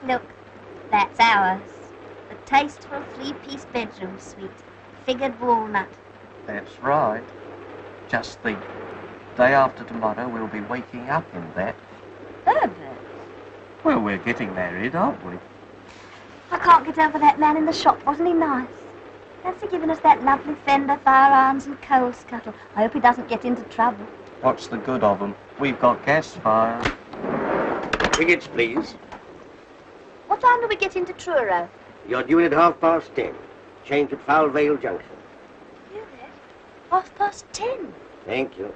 Look, that's ours. The tasteful three-piece bedroom suite. Figured walnut. That's right. Just think, day after tomorrow we'll be waking up in that. Herbert. Well, we're getting married, aren't we? I can't get over that man in the shop. Wasn't he nice? Fancy giving us that lovely fender, firearms and coal scuttle. I hope he doesn't get into trouble. What's the good of them? We've got gas fire. Tickets, please. What time do we get into Truro? You're due in at 10:30. Change at Foul Vale Junction. You there? 10:30. Thank you.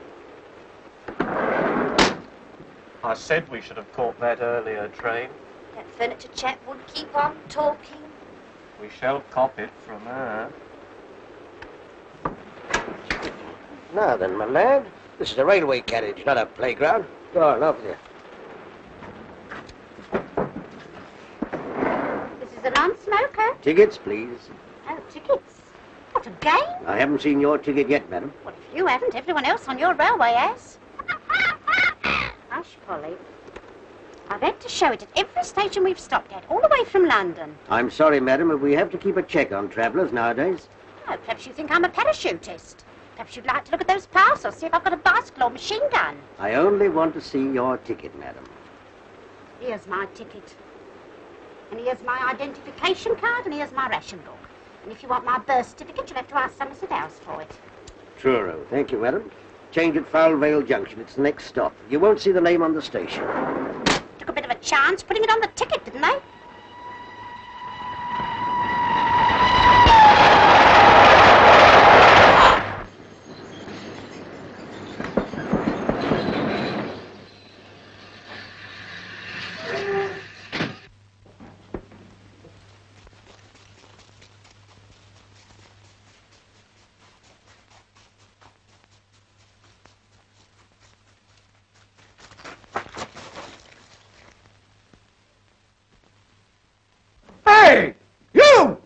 I said we should have caught that earlier train. That furniture chap would keep on talking. We shall cop it from her. Now then, my lad, this is a railway carriage, not a playground. Go on, off there. This is a non-smoker. Tickets, please. Oh, tickets. What a game. I haven't seen your ticket yet, madam. Well, if you haven't, everyone else on your railway has. Hush, Polly. I've had to show it at every station we've stopped at, all the way from London. I'm sorry, madam, but we have to keep a check on travellers nowadays. Oh, perhaps you think I'm a parachutist. Perhaps you'd like to look at those parcels, see if I've got a bicycle or machine gun. I only want to see your ticket, madam. Here's my ticket. And here's my identification card, and here's my ration book. And if you want my birth certificate, you'll have to ask Somerset House for it. Truro. Thank you, madam. Change at Foul Vale Junction. It's the next stop. You won't see the name on the station. Took a bit of a chance putting it on the ticket, didn't they? Hey! You!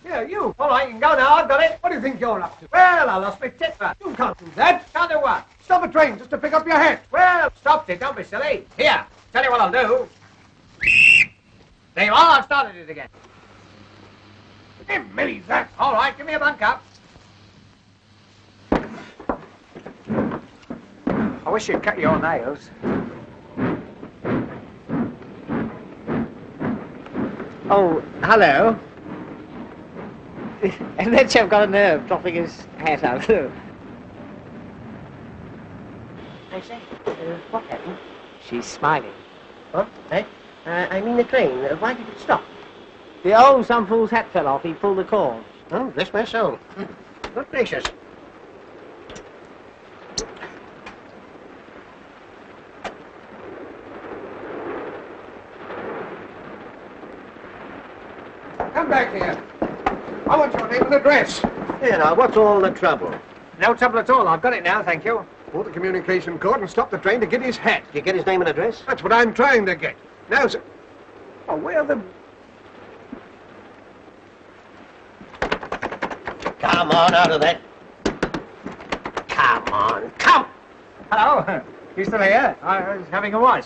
Yeah, you. All right, you can go now. I've got it. What do you think you're up to? Well, I lost my tip. You can't do that. Can't do what? Stop a train just to pick up your hat. Well, stopped it. Don't be silly. Here, tell you what I'll do. There you are. I've started it again. Give me that. All right, give me a bunk up. I wish you'd cut your nails. Oh, hello. And that chap got a nerve dropping his hat out. I say, what happened? She's smiling. What? Eh? I mean the train. Why did it stop? Some fool's hat fell off. He pulled the cord. Oh, bless my soul. Good gracious. Come back here. I want your name and address. Here now, what's all the trouble? No trouble at all. I've got it now, thank you. Pull the communication cord and stop the train to get his hat. Did you get his name and address? That's what I'm trying to get. Now, sir. Oh, where the... Come on, out of that. Come on, come! Hello. You still here? I was having a wash.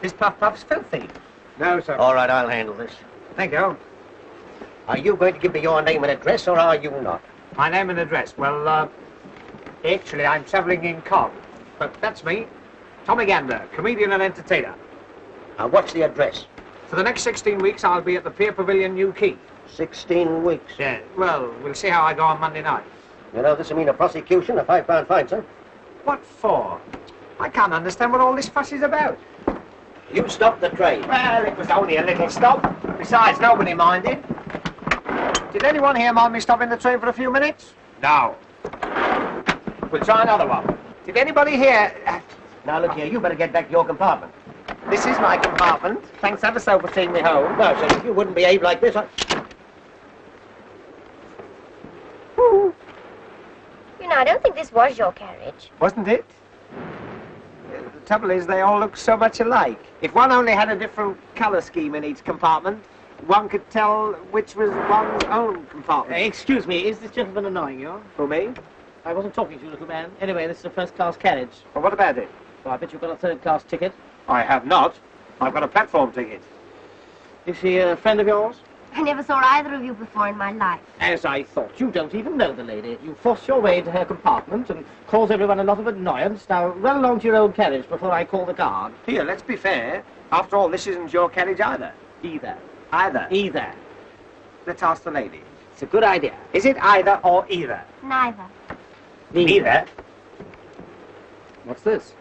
This puff's filthy. No, sir. All right, I'll handle this. Thank you. Are you going to give me your name and address, or are you not? My name and address. Well, actually, I'm travelling in Cobb. But that's me. Tommy Gander, comedian and entertainer. Now, what's the address? For the next 16 weeks, I'll be at the Pier Pavilion, New Quay. 16 weeks. Yeah, well, we'll see how I go on Monday night. You know, this will mean a prosecution, a £5 fine, sir. What for? I can't understand what all this fuss is about. You stopped the train. Well, it was only a little stop. Besides, nobody minded. Did anyone here mind me stopping the train for a few minutes? No. We'll try another one. Did anybody here... Now, look here, you better get back to your compartment. This is my compartment. Thanks ever so for seeing me home. No, sir, if you wouldn't behave like this, You know, I don't think this was your carriage. Wasn't it? The trouble is, they all look so much alike. If one only had a different colour scheme in each compartment, one could tell which was one's own compartment. Excuse me, is this gentleman annoying you? For me? I wasn't talking to you, little man. Anyway, this is a first-class carriage. Well, what about it? so I bet you've got a third-class ticket. I have not. I've got a platform ticket. Is she a friend of yours? I never saw either of you before in my life. As I thought. You don't even know the lady. You force your way into her compartment and cause everyone a lot of annoyance. Now, run along to your own carriage before I call the guard. Here, let's be fair. After all, this isn't your carriage either. Either. Either. Let's ask the lady. It's a good idea. Is it either or either? Neither. Neither. What's this?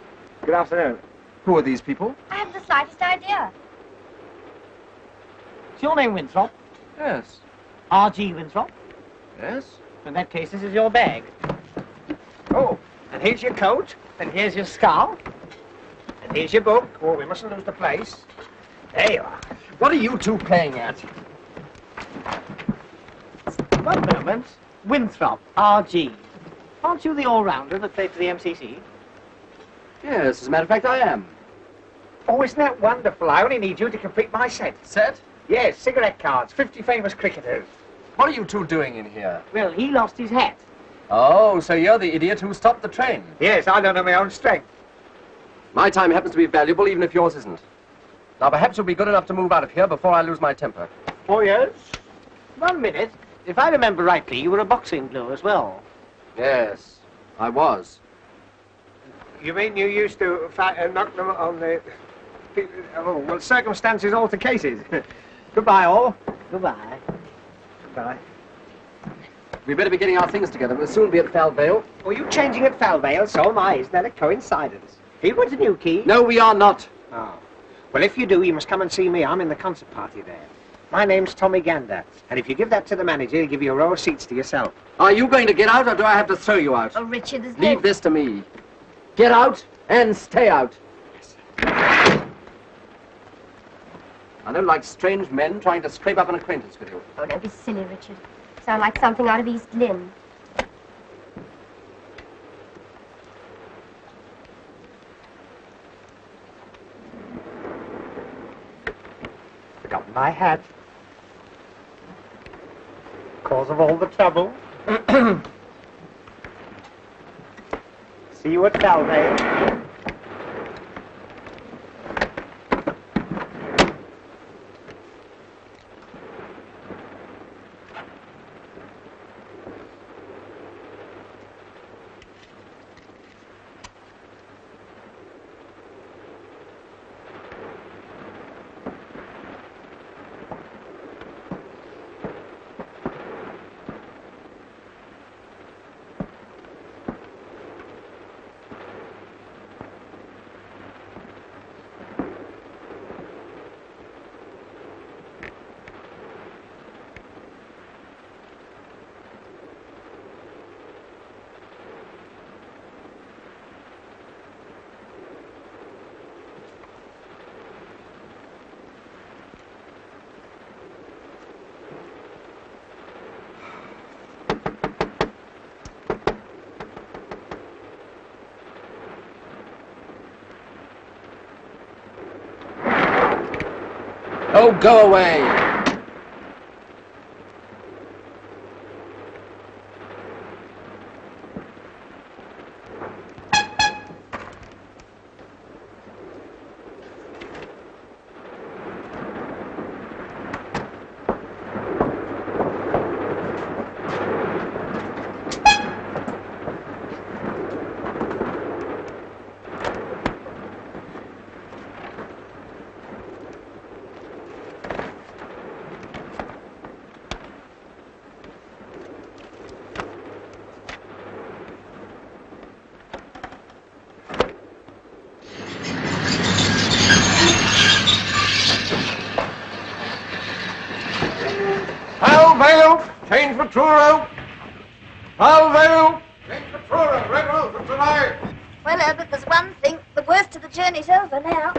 Good afternoon. Who are these people? I haven't the slightest idea. Is your name Winthrop? Yes. R.G. Winthrop? Yes? In that case, this is your bag. Oh, and here's your coat. And here's your scarf. And here's your book. Oh, we mustn't lose the place. There you are. What are you two playing at? One moment. Winthrop, R.G. Aren't you the all-rounder that played for the MCC? Yes, as a matter of fact, I am. Oh, isn't that wonderful? I only need you to complete my set. Set? Yes, cigarette cards, 50 famous cricketers. What are you two doing in here? Well, he lost his hat. Oh, so you're the idiot who stopped the train. Yes, I don't know my own strength. My time happens to be valuable, even if yours isn't. Now, perhaps you'll be good enough to move out of here before I lose my temper. 4 years? 1 minute. If I remember rightly, you were a boxing glue as well. Yes, I was. You mean you used to knock them on the... Oh, well, circumstances alter cases. Goodbye, all. Goodbye. Goodbye. We'd better be getting our things together. We'll soon be at Falvale. Were you changing at Falvale? So am I. Isn't that a coincidence? He wants a new key. No, we are not. Oh. Well, if you do, you must come and see me. I'm in the concert party there. My name's Tommy Gander. And if you give that to the manager, he'll give you a row of seats to yourself. Are you going to get out, or do I have to throw you out? Oh, Richard, there's no... Leave this to me. Get out and stay out. I don't like strange men trying to scrape up an acquaintance with you. Oh, don't be silly, Richard. Sound like something out of East Lynne. Forgotten my hat. Cause of all the trouble. See you at Falvale. Oh, go away. Falvale, change for Truro. Falvale, change for Truro. Red road for tonight. Well, Herbert, there's one thing. The worst of the journey's over now.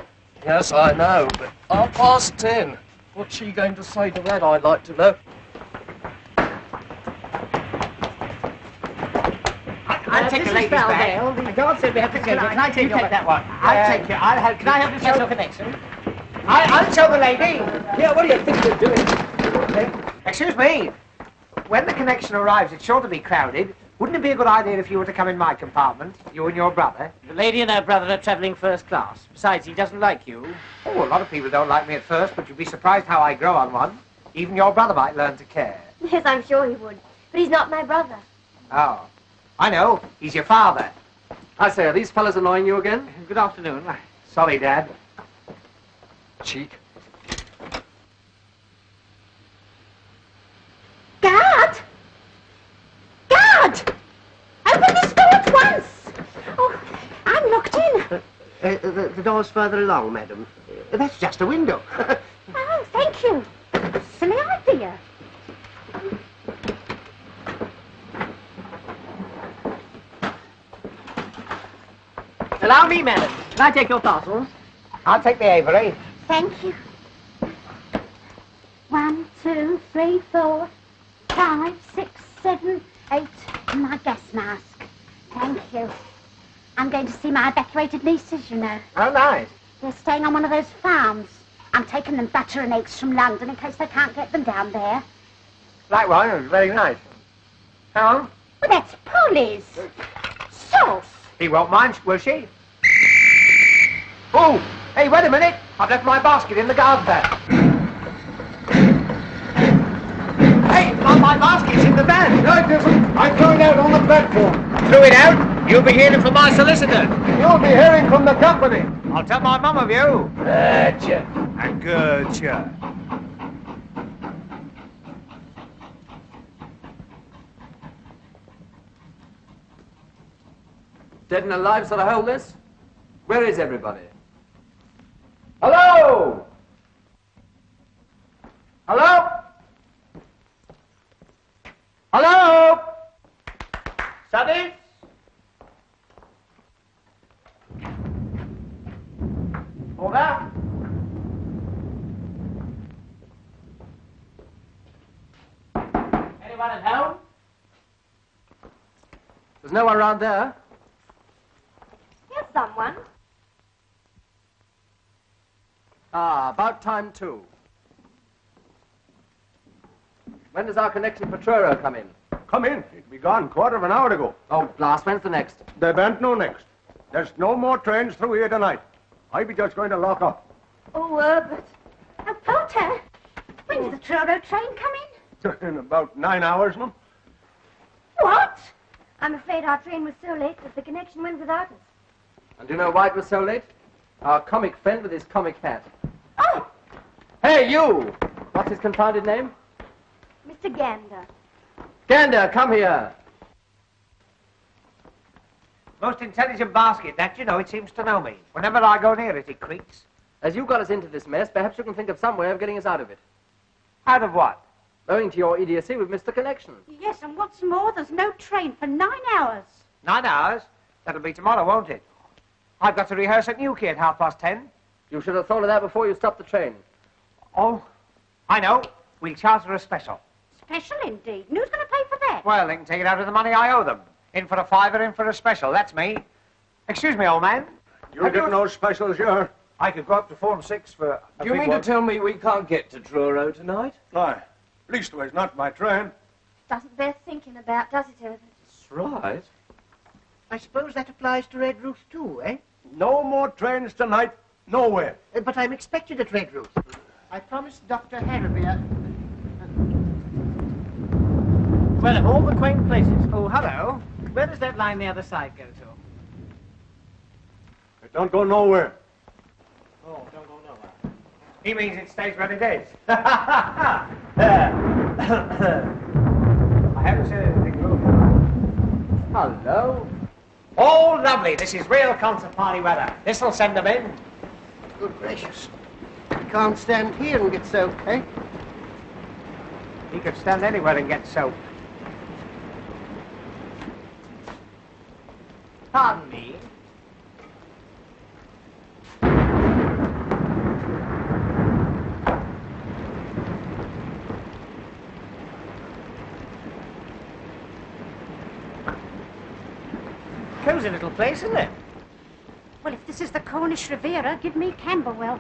Yes, I know, but 10:30. What's she going to say to that, I'd like to know? I'll take the ladies back. The guard said we have to change it. Can I take that one? I'll take it. Can I help you show the connection? I'll show the lady. Yeah, what do you think you're doing? Excuse me. When the connection arrives, it's sure to be crowded. Wouldn't it be a good idea if you were to come in my compartment, you and your brother? The lady and her brother are travelling first class. Besides, he doesn't like you. Oh, a lot of people don't like me at first, but you'd be surprised how I grow on one. Even your brother might learn to care. Yes, I'm sure he would. But he's not my brother. Oh, I know. He's your father. I say, are these fellas annoying you again? Good afternoon. Sorry, Dad. Cheek. Guard! Guard! Open this door at once! Oh, I'm locked in. The door's further along, madam. That's just a window. Oh, thank you. Silly idea. Allow me, madam. Can I take your parcels? I'll take the Avery. Thank you. 1, 2, 3, 4, 5, 6, 7, 8. My gas mask. Thank you. I'm going to see my evacuated nieces, you know. Oh, nice. They're staying on one of those farms. I'm taking them butter and eggs from London in case they can't get them down there. Likewise, very nice. Hang on. Well, that's Polly's. Sauce. He won't mind, will she? Oh, hey, wait a minute. I've left my basket in the garden there. Hey, not my basket's in the van. No, it isn't. I threw it out on the platform. Threw it out? You'll be hearing from my solicitor. You'll be hearing from the company. I'll tell my mum of you. Gotcha. And gotcha. Dead and alive sort of hold this? Where is everybody? Hello? Hello? Hello? Service? Over. Anyone at home? There's no one around there. Here's someone. Ah, about time too. When does our connection for Truro come in? Come in. It be gone quarter of an hour ago. Oh, blast, when's the next? There ben't no next. There's no more trains through here tonight. I be just going to lock up. Oh, Herbert. Oh, Porter. When does the Truro train come in? In about 9 hours, ma'am. What? I'm afraid our train was so late that the connection went without us. And do you know why it was so late? Our comic friend with his comic hat. Oh, Hey, you! What's his confounded name? Mr. Gander. Gander, come here. Most intelligent basket, that, you know, it seems to know me. Whenever I go near it, it creaks. As you got us into this mess, perhaps you can think of some way of getting us out of it. Out of what? Owing to your idiocy, we've missed the connection. yes, and what's more, there's no train for 9 hours. 9 hours? That'll be tomorrow, won't it? I've got to rehearse at Newquay at 10:30. You should have thought of that before you stopped the train. Oh, I know. We'll charter a special. Special indeed. And who's going to pay for that? Well, they can take it out of the money I owe them. In for a fiver, in for a special. That's me. Excuse me, old man. You get no specials here. I could go up to 4 and 6 for a Do you big mean one. to tell me we can't get to Truro tonight? Aye. Leastways, not my train. Doesn't bear thinking about, does it, Herbert? That's right. I suppose that applies to Red Roof too, eh? No more trains tonight. Nowhere. But I'm expected at Red Roof. I promised Dr. Harrowby. Well, of all the quaint places. Oh, hello. Where does that line the other side go to? It don't go nowhere. Oh, don't go nowhere. He means it stays where it is. I haven't said anything rude. Hello? Oh, lovely. This is real concert party weather. This'll send them in. Good gracious. Can't stand here and get soaked, eh? He could stand anywhere and get soaked. Pardon me. Cozy little place, isn't it? Well, if this is the Cornish Riviera, give me Camberwell.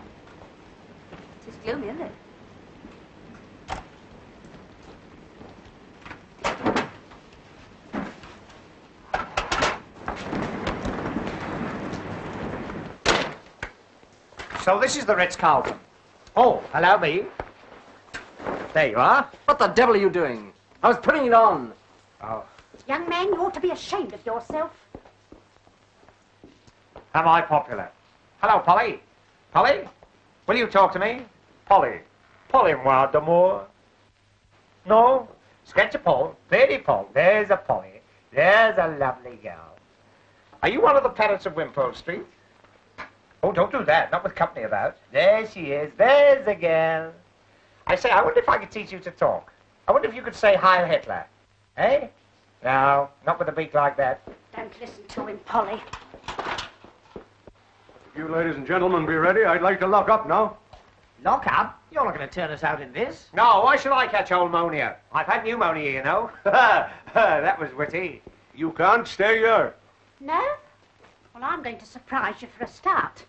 It's gloomy, isn't it? So this is the Ritz-Carlton. Oh, allow me. There you are. What the devil are you doing? I was putting it on. Oh. Young man, you ought to be ashamed of yourself. Am I popular? Hello, Polly. Polly? Will you talk to me? Polly. Polly-moi d'amour. No? Sketch a Paul. Lady Paul. There's a Polly. There's a lovely girl. Are you one of the parrots of Wimpole Street? Oh, don't do that. Not with company about. There she is. There's the girl. I say, I wonder if I could teach you to talk. I wonder if you could say Heil Hitler. Eh? No, not with a beak like that. Don't listen to him, Polly. You ladies and gentlemen be ready. I'd like to lock up now. Lock up? You're not going to turn us out in this. No, why should I catch old pneumonia? I've had pneumonia, you know. That was witty. You can't stay here. No? Well, I'm going to surprise you for a start.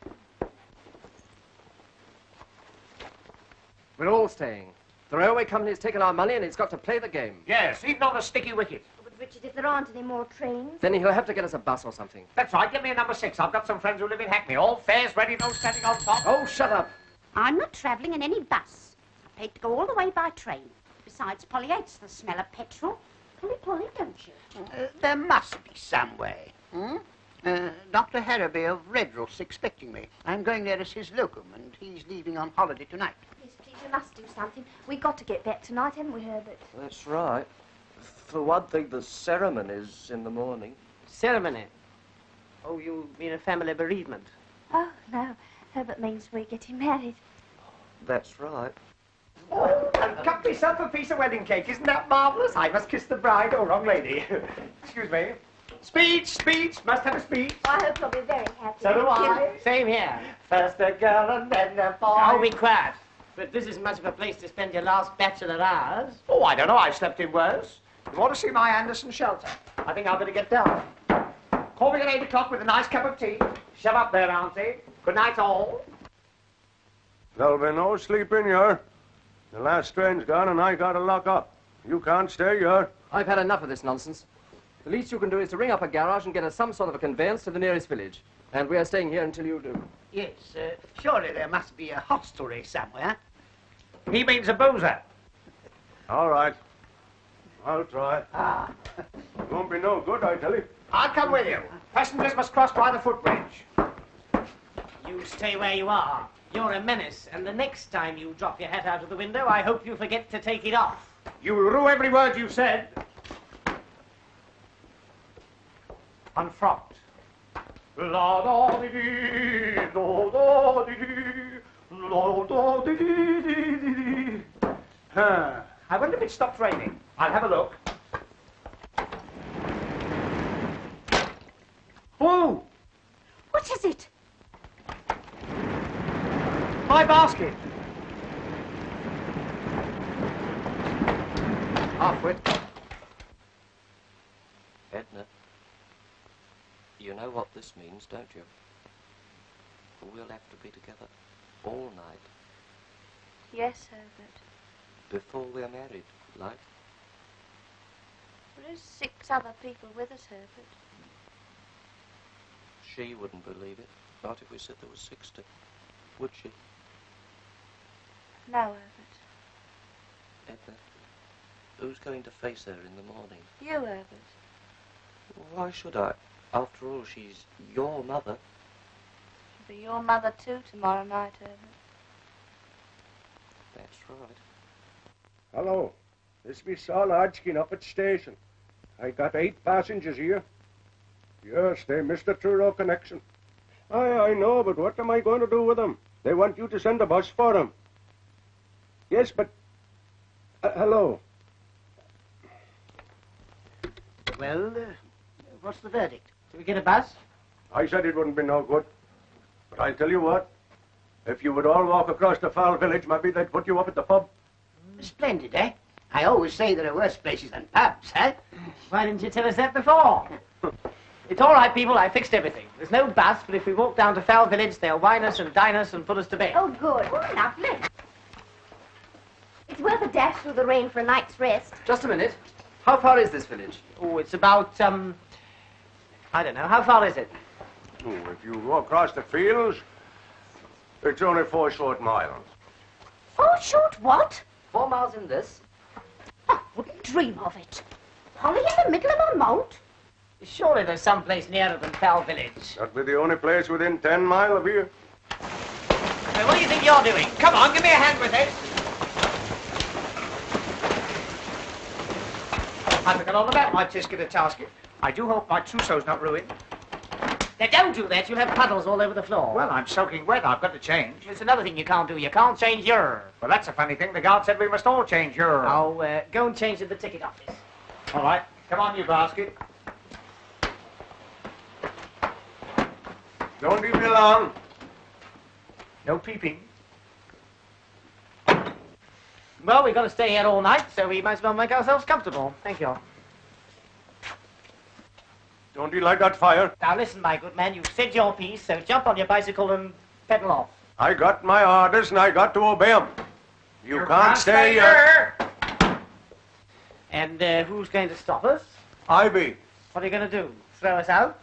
We're all staying. The railway company's taken our money and it's got to play the game. Yes, even on the sticky wicket. But Richard, if there aren't any more trains... Then he'll have to get us a bus or something. That's right, get me a number 6. I've got some friends who live in Hackney. All fares ready, no standing on top. Oh, shut up. I'm not travelling in any bus. I paid to go all the way by train. Besides, Polly hates the smell of petrol. Polly, don't you? There must be some way. Dr. Harraby of Redruth's expecting me. I'm going there as his locum, and he's leaving on holiday tonight. Yes, please, we must do something. We've got to get back tonight, haven't we, Herbert? That's right. For one thing, the ceremony's in the morning. Ceremony? Oh, you mean a family bereavement? Oh, no. Herbert means we're getting married. That's right. Oh, and cut myself a piece of wedding cake. Isn't that marvellous? I must kiss the bride. Oh, wrong lady. Excuse me. Speech. Must have a speech. I hope you'll be very happy. So do I. Same here. First a girl and then a boy. Oh, be quiet. But this isn't much of a place to spend your last bachelor hours. Oh, I don't know. I've slept in worse. You want to see my Anderson shelter? I think I'll better get down. Call me at 8 o'clock with a nice cup of tea. Shove up there, Auntie. Good night, all. There'll be no sleep in here. The last train's gone and I gotta lock up. You can't stay here. I've had enough of this nonsense. The least you can do is to ring up a garage and get us some sort of a conveyance to the nearest village. And we are staying here until you do. Yes, surely there must be a hostelry somewhere. He means a boozer. All right. I'll try. Won't be no good, I tell you. I'll come with you. Passengers must cross by the footbridge. You stay where you are. You're a menace, and the next time you drop your hat out of the window, I hope you forget to take it off. You will rue every word you've said. Unfrocked. La da dee dee, do do dee dee, la da dee dee dee dee. I wonder if it stopped raining. I'll have a look. Oh! What is it? My basket. Half-wit. Edna, you know what this means, don't you? We'll have to be together all night Yes, Herbert. before we're married, like. There is 6 other people with us, Herbert. She wouldn't believe it, not if we said there was 60. Would she? No, Herbert. Edna, who's going to face her in the morning? You, Herbert. Why should I? After all, she's your mother. She'll be your mother, too, tomorrow night, Herbert. That's right. Hello. This is Saul Hodgkin up at station. I got 8 passengers here. Yes, they missed the Truro connection. I know, but what am I going to do with them? They want you to send a bus for them. Yes, but... hello. Well, what's the verdict? Do we get a bus? I said it wouldn't be no good. But I'll tell you what. If you would all walk across the foul village, maybe they'd put you up at the pub. Splendid, eh? I always say there are worse places than pubs, eh? Why didn't you tell us that before? It's all right, people. I fixed everything. There's no bus, but if we walk down to Foul Village, they'll wine us and dine us and put us to bed. Oh, good. Oh, lovely. It's worth a dash through the rain for a night's rest. Just a minute. How far is this village? Oh, it's about, I don't know. How far is it? Oh, if you go across the fields, It's only 4 short miles. 4 short what? 4 miles in this. I wouldn't dream of it. Polly in the middle of a moat? Surely there's some place nearer than Fell Village. That'd be the only place within 10 mile of here. Hey, what do you think you're doing? Come on, give me a hand with this. I forgot all about my tisket and tasket. I do hope my trousseau's not ruined. Now, don't do that. You'll have puddles all over the floor. Well, I'm soaking wet. I've got to change. There's another thing you can't do. You can't change your. Well, that's a funny thing. The guard said we must all change your. Oh, go and change at the ticket office. All right. Come on, you basket. Don't leave me alone. No peeping. Well, we've got to stay here all night, so we might as well make ourselves comfortable. Thank you. Don't you like that fire? Now, listen, my good man. You've said your piece, so jump on your bicycle and pedal off. I got my orders and I got to obey 'em. You can't stay here. And who's going to stop us? I be. What are you going to do? Throw us out?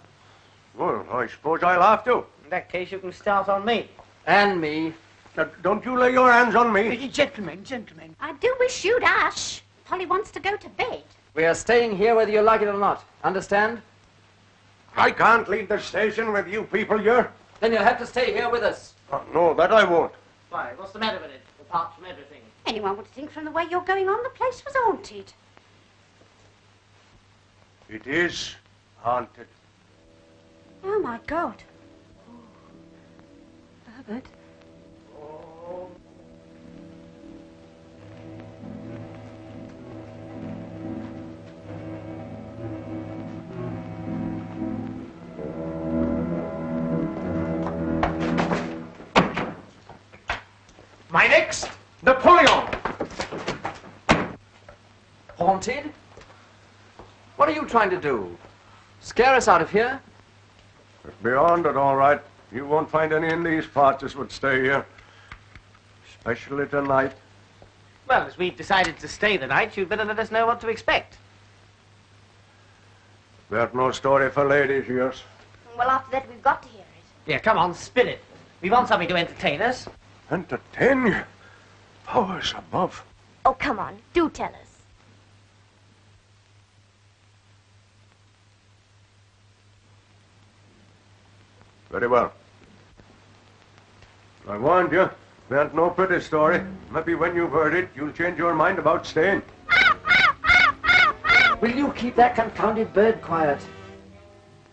Well, I suppose I'll have to. In that case, you can start on me. And me. Don't you lay your hands on me. Gentlemen, gentlemen. I do wish you'd ash. Polly wants to go to bed. We are staying here whether you like it or not. Understand? I can't leave the station with you people here. Then you'll have to stay here with us. No, that I won't. Why, what's the matter with it, apart from everything? Anyone would think from the way you're going on the place was haunted. It is haunted. Oh, my God. Herbert. My next, Napoleon. Haunted? What are you trying to do? Scare us out of here? It's beyond it, all right. You won't find any in these parts that would stay here. Especially tonight. Well, as we've decided to stay the night, you'd better let us know what to expect. There's no story for ladies, yours. Well, after that, we've got to hear it. Yeah, come on, spin it. We want something to entertain us. Entertain you? Powers above. Oh, come on. Do tell us. Very well. I warned you. There's no pretty story. Maybe when you've heard it, you'll change your mind about staying. Will you keep that confounded bird quiet?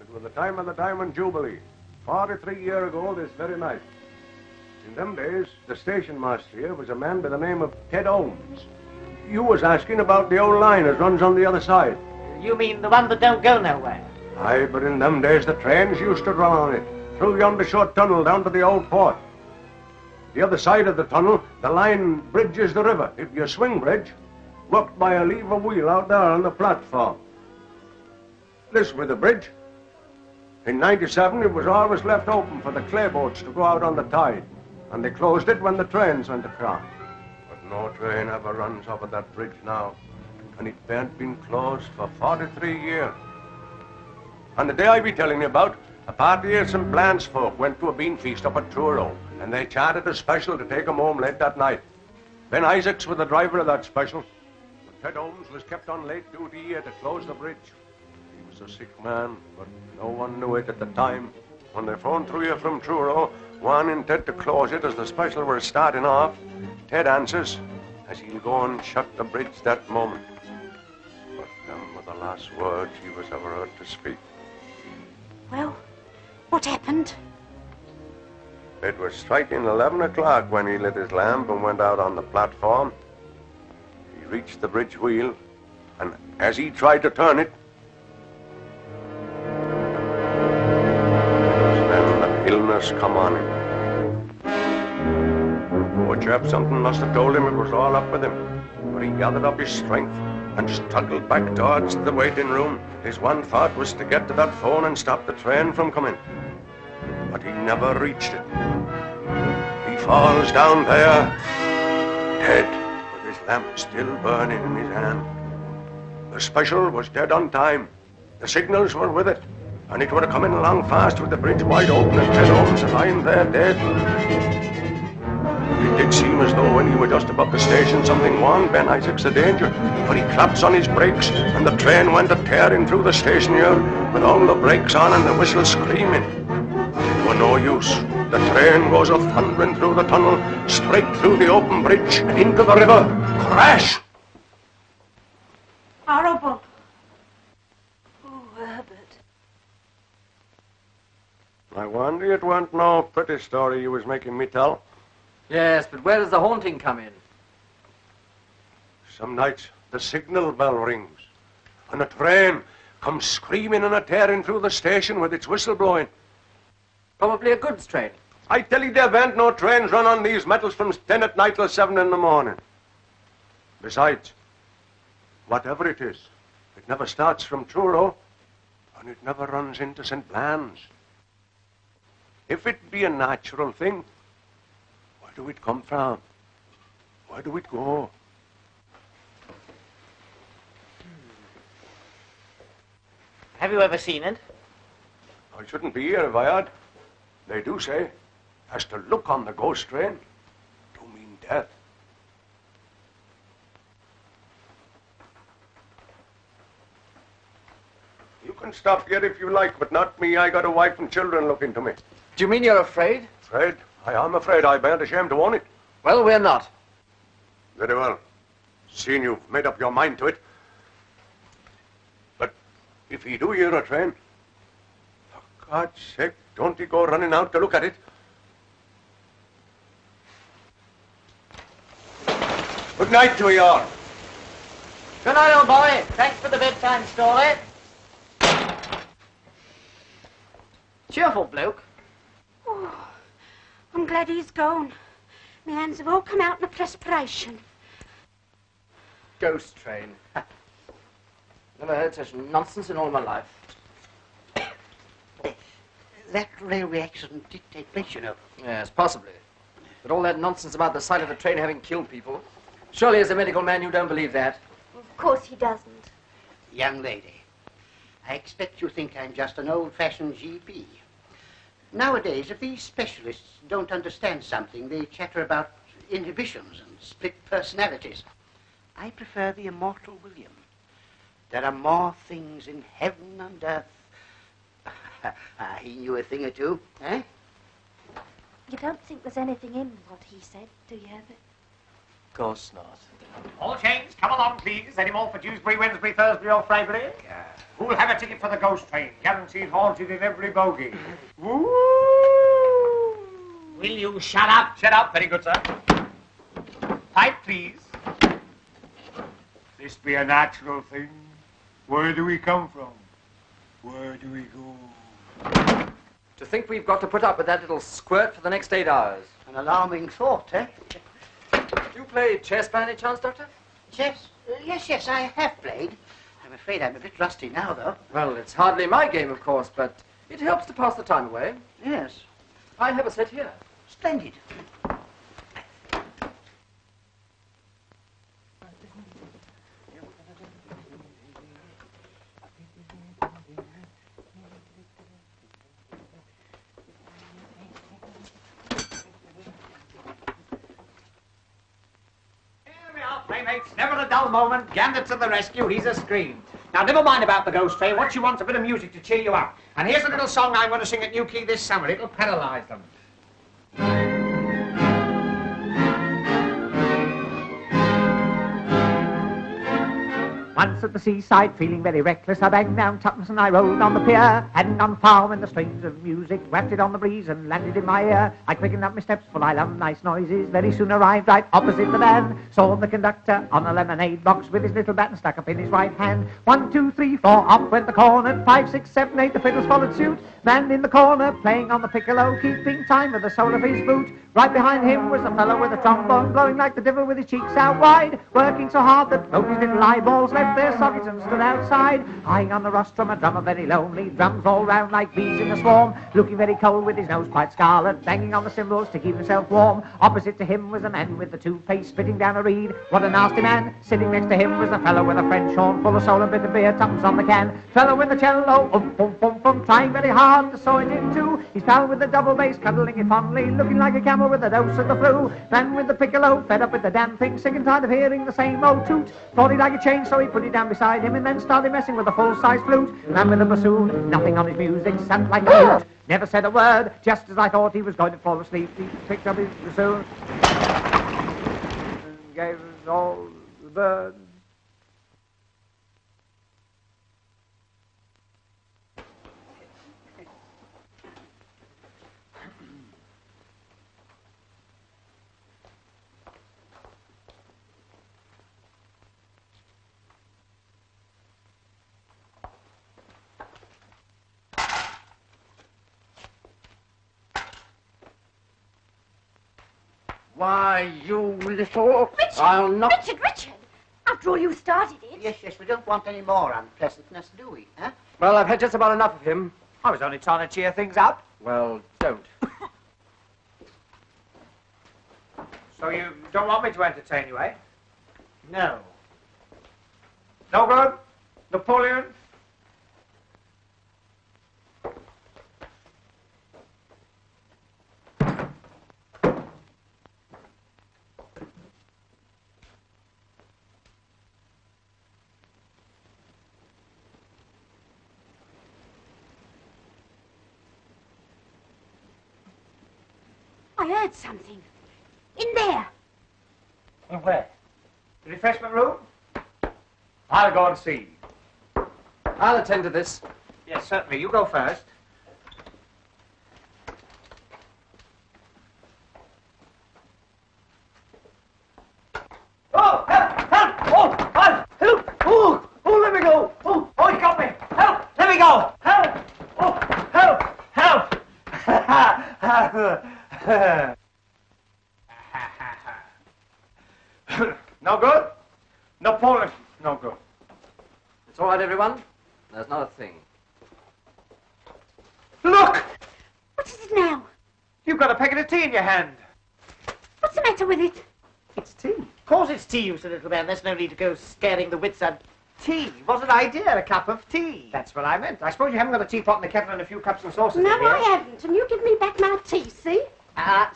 It was the time of the Diamond Jubilee. 43 years ago this very night. In them days, the station master here was a man by the name of Ted Owens. You was asking about the old line that runs on the other side. You mean the one that don't go nowhere? Aye, but in them days the trains used to run on it, through yonder short tunnel down to the old port. The other side of the tunnel, the line bridges the river. It'd be a swing bridge, worked by a lever wheel out there on the platform. This was the bridge. In '97, it was always left open for the clay boats to go out on the tide, and they closed it when the trains went across. But no train ever runs over that bridge now, and it ain't been closed for 43 years. On the day I be telling you about, a party of St. Blanche folk went to a bean feast up at Truro, and they chartered a special to take 'em home late that night. Ben Isaacs was the driver of that special, but Ted Owens was kept on late duty here to close the bridge. He was a sick man, but no one knew it at the time. When they phoned through here from Truro, wanting Ted to close it as the special were starting off, Ted answers as he'll go and shut the bridge that moment. But them were the last words he was ever heard to speak. Well, what happened? It was striking 11 o'clock when he lit his lamp and went out on the platform. He reached the bridge wheel, and as he tried to turn it, then the illness come on him. Poor chap, something must have told him it was all up with him. But he gathered up his strength and struggled back towards the waiting room. His one thought was to get to that phone and stop the train from coming. But he never reached it. He falls down there, dead, with his lamp still burning in his hand. The special was dead on time. The signals were with it, and it would have come in along fast with the bridge wide open and Ted Owens lying there dead. It did seem as though when he were just above the station, something warned Ben Isaacs of danger. But he claps on his brakes, and the train went a-tearing through the station here, with all the brakes on and the whistle screaming. It were no use. The train goes a-thundering through the tunnel, straight through the open bridge, and into the river. Crash! Horrible. Oh, Herbert. I wonder it weren't no pretty story you was making me tell. Yes, but where does the haunting come in? Some nights the signal bell rings, and a train comes screaming and a-tearing through the station with its whistle blowing. Probably a goods train. I tell you, there ain't no trains run on these metals from 10 at night till 7 in the morning. Besides, whatever it is, it never starts from Truro, and it never runs into St. Blan's. If it be a natural thing, where do it come from? Where do it go? Have you ever seen it? I shouldn't be here if I had. They do say, as to look on the ghost train, do mean death. You can stop here if you like, but not me. I got a wife and children looking to me. Do you mean you're afraid? Afraid? I am afraid. I ain't ashamed to own it. Well, we're not. Very well. Seeing you've made up your mind to it. But if he do hear a train, for God's sake, don't he go running out to look at it? Good night to you all. Good night, old boy. Thanks for the bedtime story. Cheerful bloke. Oh, I'm glad he's gone. My hands have all come out in a perspiration. Ghost train. Never heard such nonsense in all my life. That railway accident did take place, you know. Yes, possibly. But all that nonsense about the sight of the train having killed people. Surely as a medical man you don't believe that. Of course he doesn't. Young lady, I expect you think I'm just an old-fashioned GP. Nowadays, if these specialists don't understand something, they chatter about inhibitions and split personalities. I prefer the immortal William. There are more things in heaven and earth. He knew a thing or two, eh? You don't think there's anything in what he said, do you, Herbert? Of course not. All chains, come along, please. Any more for Dewsbury, Wednesbury, Thursbury, or Freybury? Who'll have a ticket for the ghost train? Guaranteed haunted in every bogie. Woo! Will you shut up? Shut up. Very good, sir. Pipe, please. This be a natural thing. Where do we come from? Where do we go? To think we've got to put up with that little squirt for the next 8 hours. An alarming thought, eh? Do you play chess by any chance, Doctor? Chess? Yes, I have played. I'm afraid I'm a bit rusty now, though. Well, it's hardly my game, of course, but it helps to pass the time away. Yes. I have a set here. Splendid. Playmates, never a dull moment. Gambit to the rescue, he's a scream. Now, never mind about the ghost train. What you want's a bit of music to cheer you up. And here's a little song I'm going to sing at Newquay this summer. It'll paralyze them. Once at the seaside, feeling very reckless, I banged down tuppence and I rode on the pier. Hadn't gone far when the strains of music wafted on the breeze and landed in my ear. I quickened up my steps, for I love nice noises. Very soon arrived right opposite the van. Saw the conductor on a lemonade box with his little baton stuck up in his right hand. 1, 2, 3, 4, up went the cornet. 5, 6, 7, 8, the fiddles followed suit. Man in the corner, playing on the piccolo, keeping time with the sole of his boot. Right behind him was the fellow with the trombone, blowing like the devil with his cheeks out wide, working so hard that both his little eyeballs left off their sockets and stood outside, eyeing on the rostrum a drummer very lonely, drums all round like bees in a swarm, looking very cold with his nose quite scarlet, banging on the cymbals to keep himself warm. Opposite to him was a man with the toothpaste spitting down a reed. What a nasty man! Sitting next to him was a fellow with a French horn full of soul and bit of beer, tuppence on the can. Fellow with the cello, trying very hard to saw it in two. His pal with the double bass, cuddling it fondly, looking like a camel with a dose of the flu. Man with the piccolo, fed up with the damn thing, sick and tired of hearing the same old toot. Thought he'd like a change, so he put it down beside him and then started messing with a full-size flute. Man with the bassoon, nothing on his music, sat like a mute. Never said a word, just as I thought he was going to fall asleep. He picked up his bassoon and gave us all the birds. Why, you little... Richard! I'll not... Richard! After all, you started it. Yes, we don't want any more unpleasantness, do we, huh? Well, I've had just about enough of him. I was only trying to cheer things up. Well, don't. So you don't want me to entertain you, eh? No. No good? Napoleon? I heard something. In there. Where? The refreshment room? I'll go and see. I'll attend to this. Yes, certainly. You go first. Oh, help! Oh, help! Oh, let me go! Oh, he got me! Help! Let me go! Help! Oh, help! No good? Napoleon, no good. It's all right, everyone. There's not a thing. Look! What is it now? You've got a packet of tea in your hand. What's the matter with it? It's tea. Of course it's tea, you silly little man. There's no need to go scaring the wits out. Tea. What an idea, a cup of tea. That's what I meant. I suppose you haven't got a teapot and a kettle and a few cups and saucers No, in here. I haven't. And you give me back my tea, see?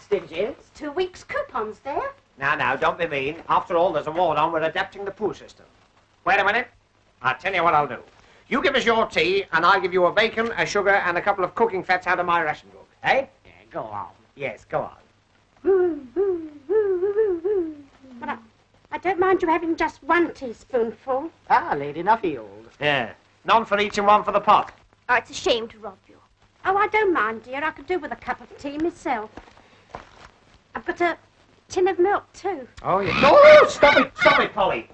Stingy. It's 2 weeks' coupons there. Now, don't be mean. After all, there's a war on. We're adapting the poo system. Wait a minute. I'll tell you what I'll do. You give us your tea, and I'll give you a bacon, a sugar, and a couple of cooking fats out of my ration book. Eh? Yeah, go on. Yes, go on. But I don't mind you having just 1 teaspoonful. Lady Nuffield. Yeah. None for each and one for the pot. Oh, it's a shame to rob you. Oh, I don't mind, dear. I could do with a cup of tea myself. I've got a tin of milk, too. Oh, yeah. No, stop it, Polly.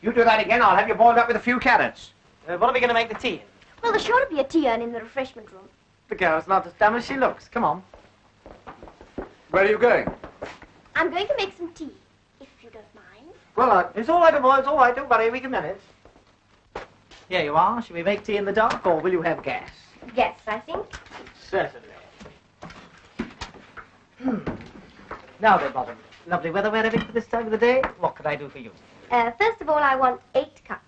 You do that again, I'll have you boiled up with a few carrots. What are we going to make the tea in? Well, there's sure to be a tea urn in the refreshment room. The girl's not as dumb as she looks. Come on. Where are you going? I'm going to make some tea, if you don't mind. Well, It's all right, boy. It's all right. Don't worry. We can manage. Here you are. Shall we make tea in the dark, or will you have gas? Yes, I think. Certainly. Now then, Bottom. Lovely weather we're having for this time of the day. What can I do for you? First of all, I want 8 cups.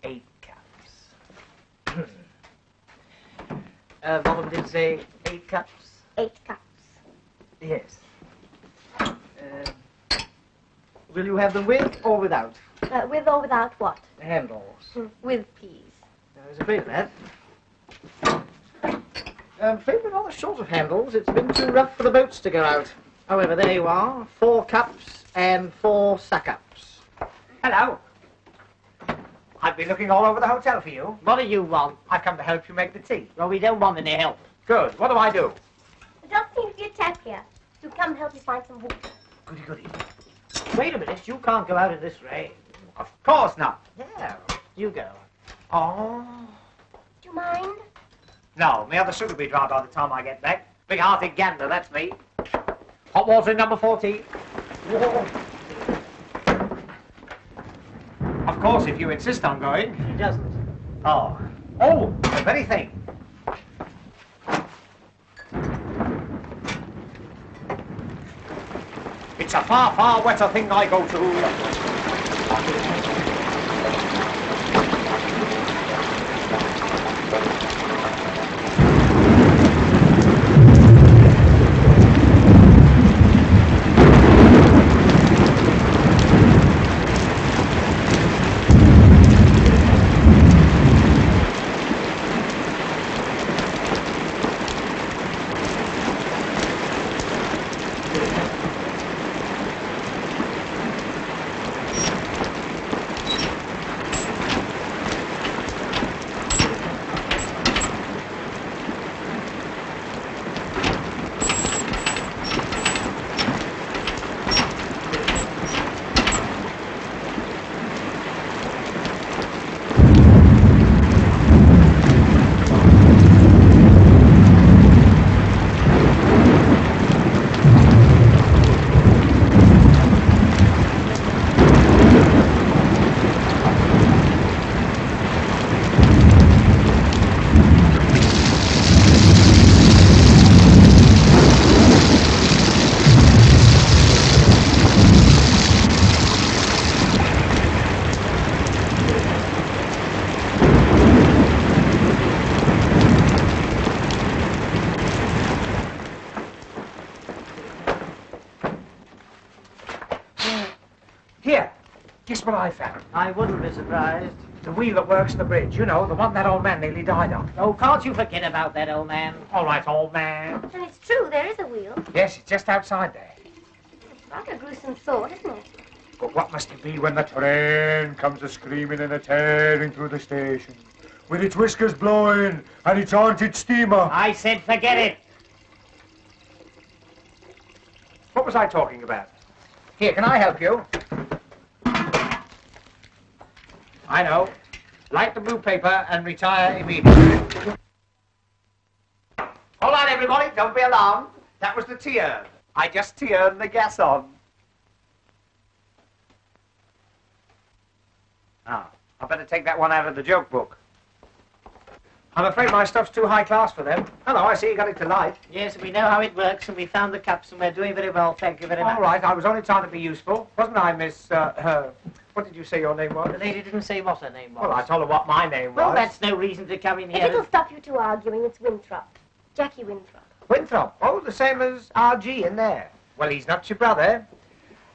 8 cups. Bottom did say 8 cups? 8 cups. Yes. Will you have them with or without? With or without what? Handles. With, please. I was afraid of that. I'm afraid we're rather short of handles. It's been too rough for the boats to go out. However, there you are. 4 cups and 4 suck-ups. Hello. I've been looking all over the hotel for you. What do you want? I've come to help you make the tea. Well, we don't want any help. Good. What do I do? There doesn't seem to be a tap here. So come help me find some water. Goody, goody. Wait a minute. You can't go out in this rain. Of course not. Yeah. You go. Oh. Do you mind? No, my other suit will be dry by the time I get back. Big-hearted gander, that's me. Hot water in number 14. Whoa. Of Of course, if you insist on going. He doesn't. Oh. Oh, the very thing. It's a far, far wetter thing I go to. Here, guess what I found? I wouldn't be surprised. The wheel that works the bridge, you know, the one that old man nearly died on. Oh, can't you forget about that, old man? All right, old man. And it's true, there is a wheel. Yes, it's just outside there. It's like a gruesome thought, isn't it? But what must it be when the train comes a-screaming and a-tearing through the station, with its whiskers blowing and its haunted steamer? I said forget it. What was I talking about? Here, can I help you? I know. Light the blue paper and retire immediately. Hold on, everybody. Don't be alarmed. That was the tear. I just turned the gas on. Ah, I better take that one out of the joke book. I'm afraid my stuff's too high class for them. Hello, I see you got it to light. Yes, we know how it works, and we found the cups, and we're doing very well. Thank you very much. All right, I was only trying to be useful. Wasn't I, Miss, what did you say your name was? The lady didn't say what her name was. Well, I told her what my name was. Well, that's no reason to come in If here. it'll stop you two arguing, it's Winthrop. Jackie Winthrop. Winthrop. Oh, the same as R.G. in there. Well, he's not your brother,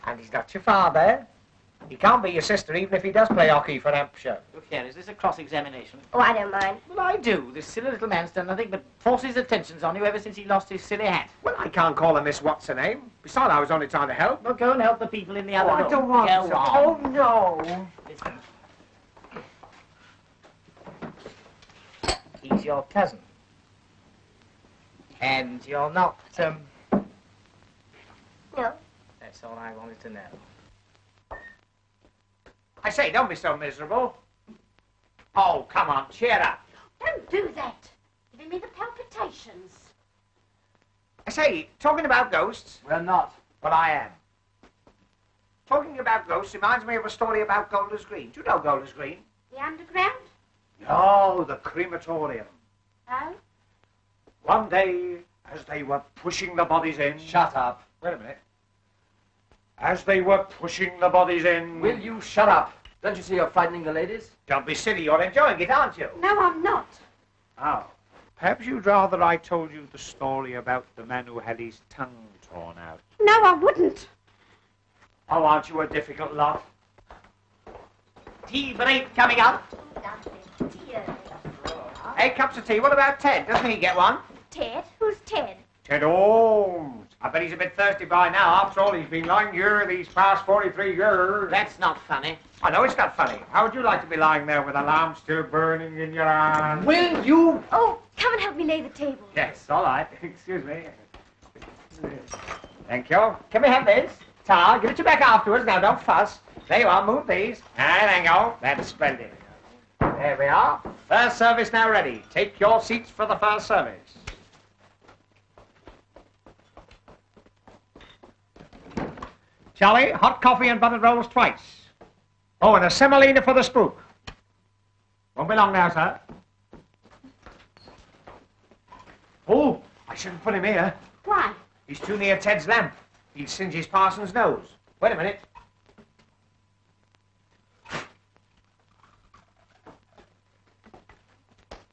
and he's not your father. He can't be your sister, even if he does play hockey for Hampshire. Look here, is this a cross-examination? Oh, I don't mind. Well, I do. This silly little man's done nothing but force his attentions on you ever since he lost his silly hat. Well, I can't call her Miss What's-her-name. Besides, I was only trying to help. Well, go and help the people in the other room. I don't want Go to. on. Oh, no. Listen. He's your cousin. And you're not, No. That's all I wanted to know. I say, don't be so miserable. Oh, come on, cheer up. Don't do that. Giving me the palpitations. I say, talking about ghosts. We're not. Well, I am. Talking about ghosts reminds me of a story about Golders Green. Do you know Golders Green? The underground? No, the crematorium. Oh? One day, as they were pushing the bodies in... Shut up. Wait a minute. As they were pushing the bodies in... Will you shut up? Don't you see you're frightening the ladies? Don't be silly, you're enjoying it, aren't you? No, I'm not. Oh. Perhaps you'd rather I told you the story about the man who had his tongue torn out. No, I wouldn't. Oh, aren't you a difficult lot? Tea break coming up. Hey, cups of tea. What about Ted? Doesn't he get one? Ted? Who's Ted? Ted Holmes. I bet he's a bit thirsty by now. After all, he's been lying here these past 43 years. That's not funny. I know it's not funny. How would you like to be lying there with a lamp still burning in your hand? Will you? Oh, come and help me lay the table. Yes, all right. Excuse me. Thank you. Can we have this? Tar, give it you back afterwards. Now, don't fuss. There you are. Move these. There you go. That's splendid. There we are. First service now ready. Take your seats for the first service. Charlie, hot coffee and buttered rolls twice. Oh, and a semolina for the spook. Won't be long now, sir. Oh, I shouldn't put him here. Why? He's too near Ted's lamp. He'll singe his parson's nose. Wait a minute.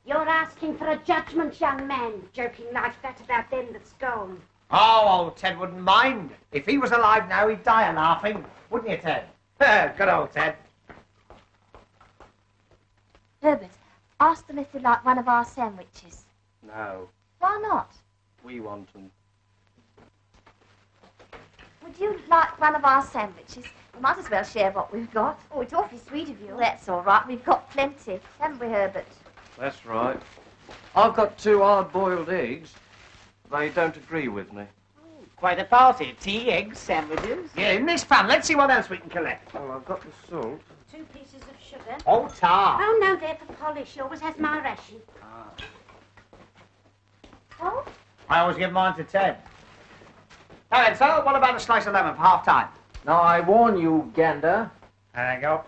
You're asking for a judgment, young man, joking like that about them that's gone. Oh, old Ted wouldn't mind. If he was alive now, he'd die of laughing. Wouldn't you, Ted? Good old Ted. Herbert, ask them if they like one of our sandwiches. No, Why not? we want them. Would you like one of our sandwiches? We might as well share what we've got. Oh, it's awfully sweet of you. Well, that's all right. We've got plenty, haven't we, Herbert? That's right. I've got 2 hard-boiled eggs. They don't agree with me. Quite a party. Tea, eggs, sandwiches. Yeah, in this pan. Let's see what else we can collect. Well, I've got the salt. 2 pieces of sugar. Oh, tar. Oh, no, they're for polish. She always has my ration. Oh? I always give mine to Ted. Now then, sir, what about a slice of lemon for half-time? Now, I warn you, Gander. There you go.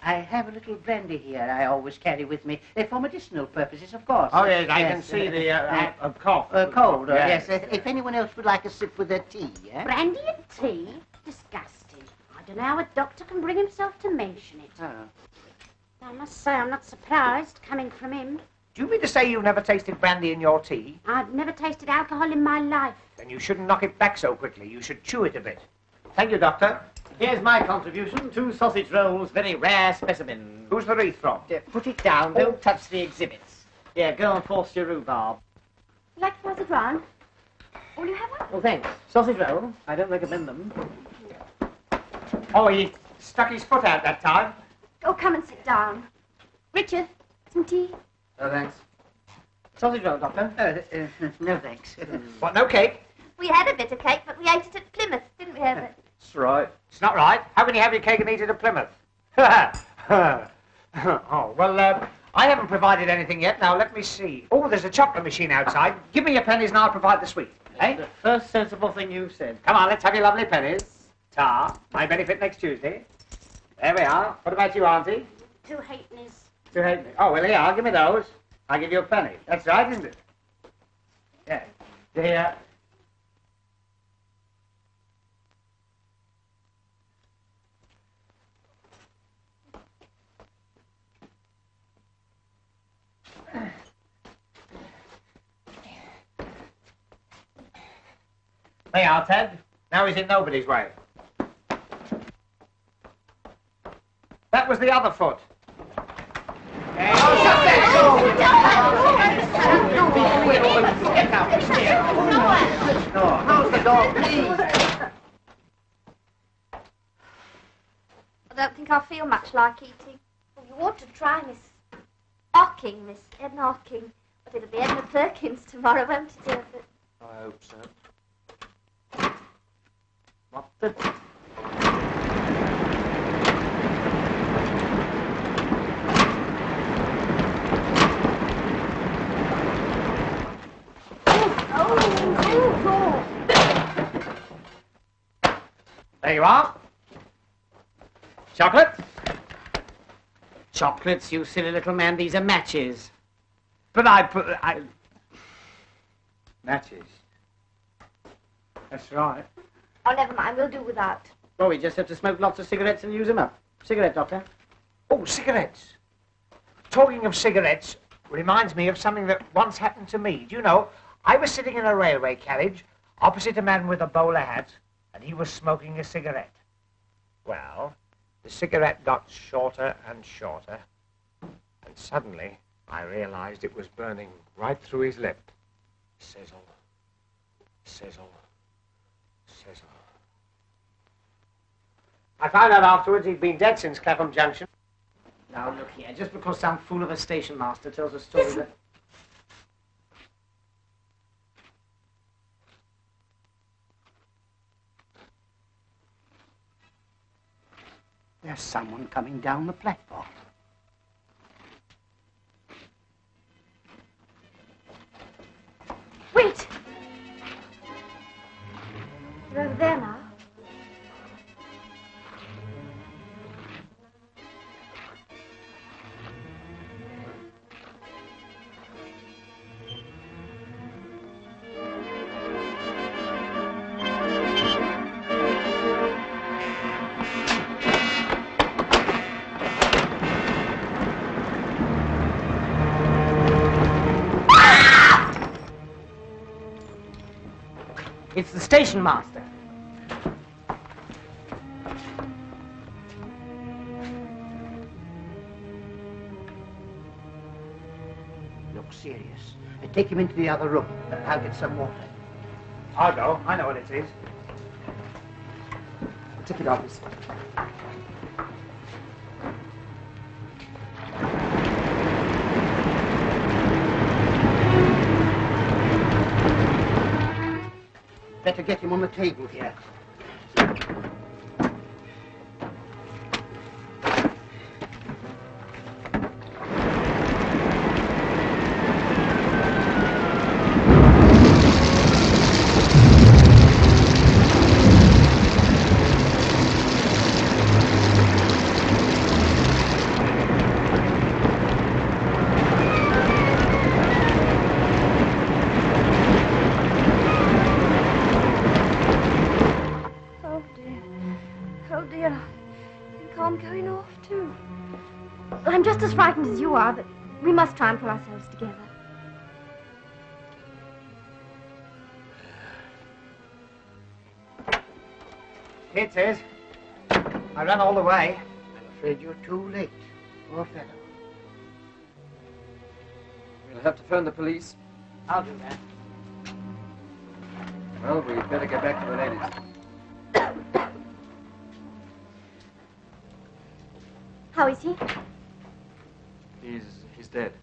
I have a little brandy here I always carry with me, for medicinal purposes, of course. Oh, yes, I can see the cough. Cold, Yes. yes. If anyone else would like a sip with their tea, yeah? Brandy and tea? Disgusting. I don't know how a doctor can bring himself to mention it. Oh. I must say I'm not surprised, coming from him. Do you mean to say you've never tasted brandy in your tea? I've never tasted alcohol in my life. Then you shouldn't knock it back so quickly. You should chew it a bit. Thank you, Doctor. Here's my contribution. 2 sausage rolls, very rare specimen. Who's the wreath from? Put it down. Don't touch the exhibits. Here, go and force your rhubarb. Like to pass it round? Will you have one? Oh, thanks. Sausage roll. I don't recommend them. Oh, he stuck his foot out that time. Oh, come and sit down. Richard, some tea? No, thanks. Sausage roll, Doctor. No, thanks. What, no cake? We had a bit of cake, but we ate it at Plymouth, didn't we, Herbert? That's right. It's not right. How can you have your cake and eat it at Plymouth? Oh, well, I haven't provided anything yet. Now, let me see. Oh, there's a chocolate machine outside. Give me your pennies and I'll provide the sweet. Eh? The first sensible thing you've said. Come on, let's have your lovely pennies. Tar, my benefit next Tuesday. There we are. What about you, Auntie? 2 halfpennies. 2 halfpennies. Oh, well, here, I'll give me those. I'll give you a penny. That's right, isn't it? Yeah. There. There you are, Ted. Now he's in nobody's way. That was the other foot. Hey, oh, shut that door! Get out. How's the door, please? I don't think I feel much like eating. Well, you ought to try Miss Ocking, Miss Edna Ocking. But it'll be Edna Perkins tomorrow, won't it, Herbert? I hope so. What the... There you are. Chocolate? Chocolates, you silly little man. These are matches. But I... Matches. That's right. Oh, never mind. We'll do without. Well, we just have to smoke lots of cigarettes and use them up. Cigarette, Doctor. Oh, cigarettes. Talking of cigarettes reminds me of something that once happened to me. Do you know, I was sitting in a railway carriage opposite a man with a bowler hat, and he was smoking a cigarette. Well, the cigarette got shorter and shorter, and suddenly I realized it was burning right through his lip. Sizzle, sizzle, sizzle. I found out afterwards he'd been dead since Clapham Junction. Now, look here. Just because some fool of a station master tells a story that... There's someone coming down the platform. Wait! You're over there now. It's the station master. Look serious. Take him into the other room. I'll get some water. I'll go. I know what it is. Ticket office. Better get him on the table here. I'm just as frightened as you are, but we must try and pull ourselves together. Here it is. I ran all the way. I'm afraid you're too late. Poor fellow. We'll have to phone the police. I'll do that. Well, we'd better get back to the ladies. How is he? He's dead.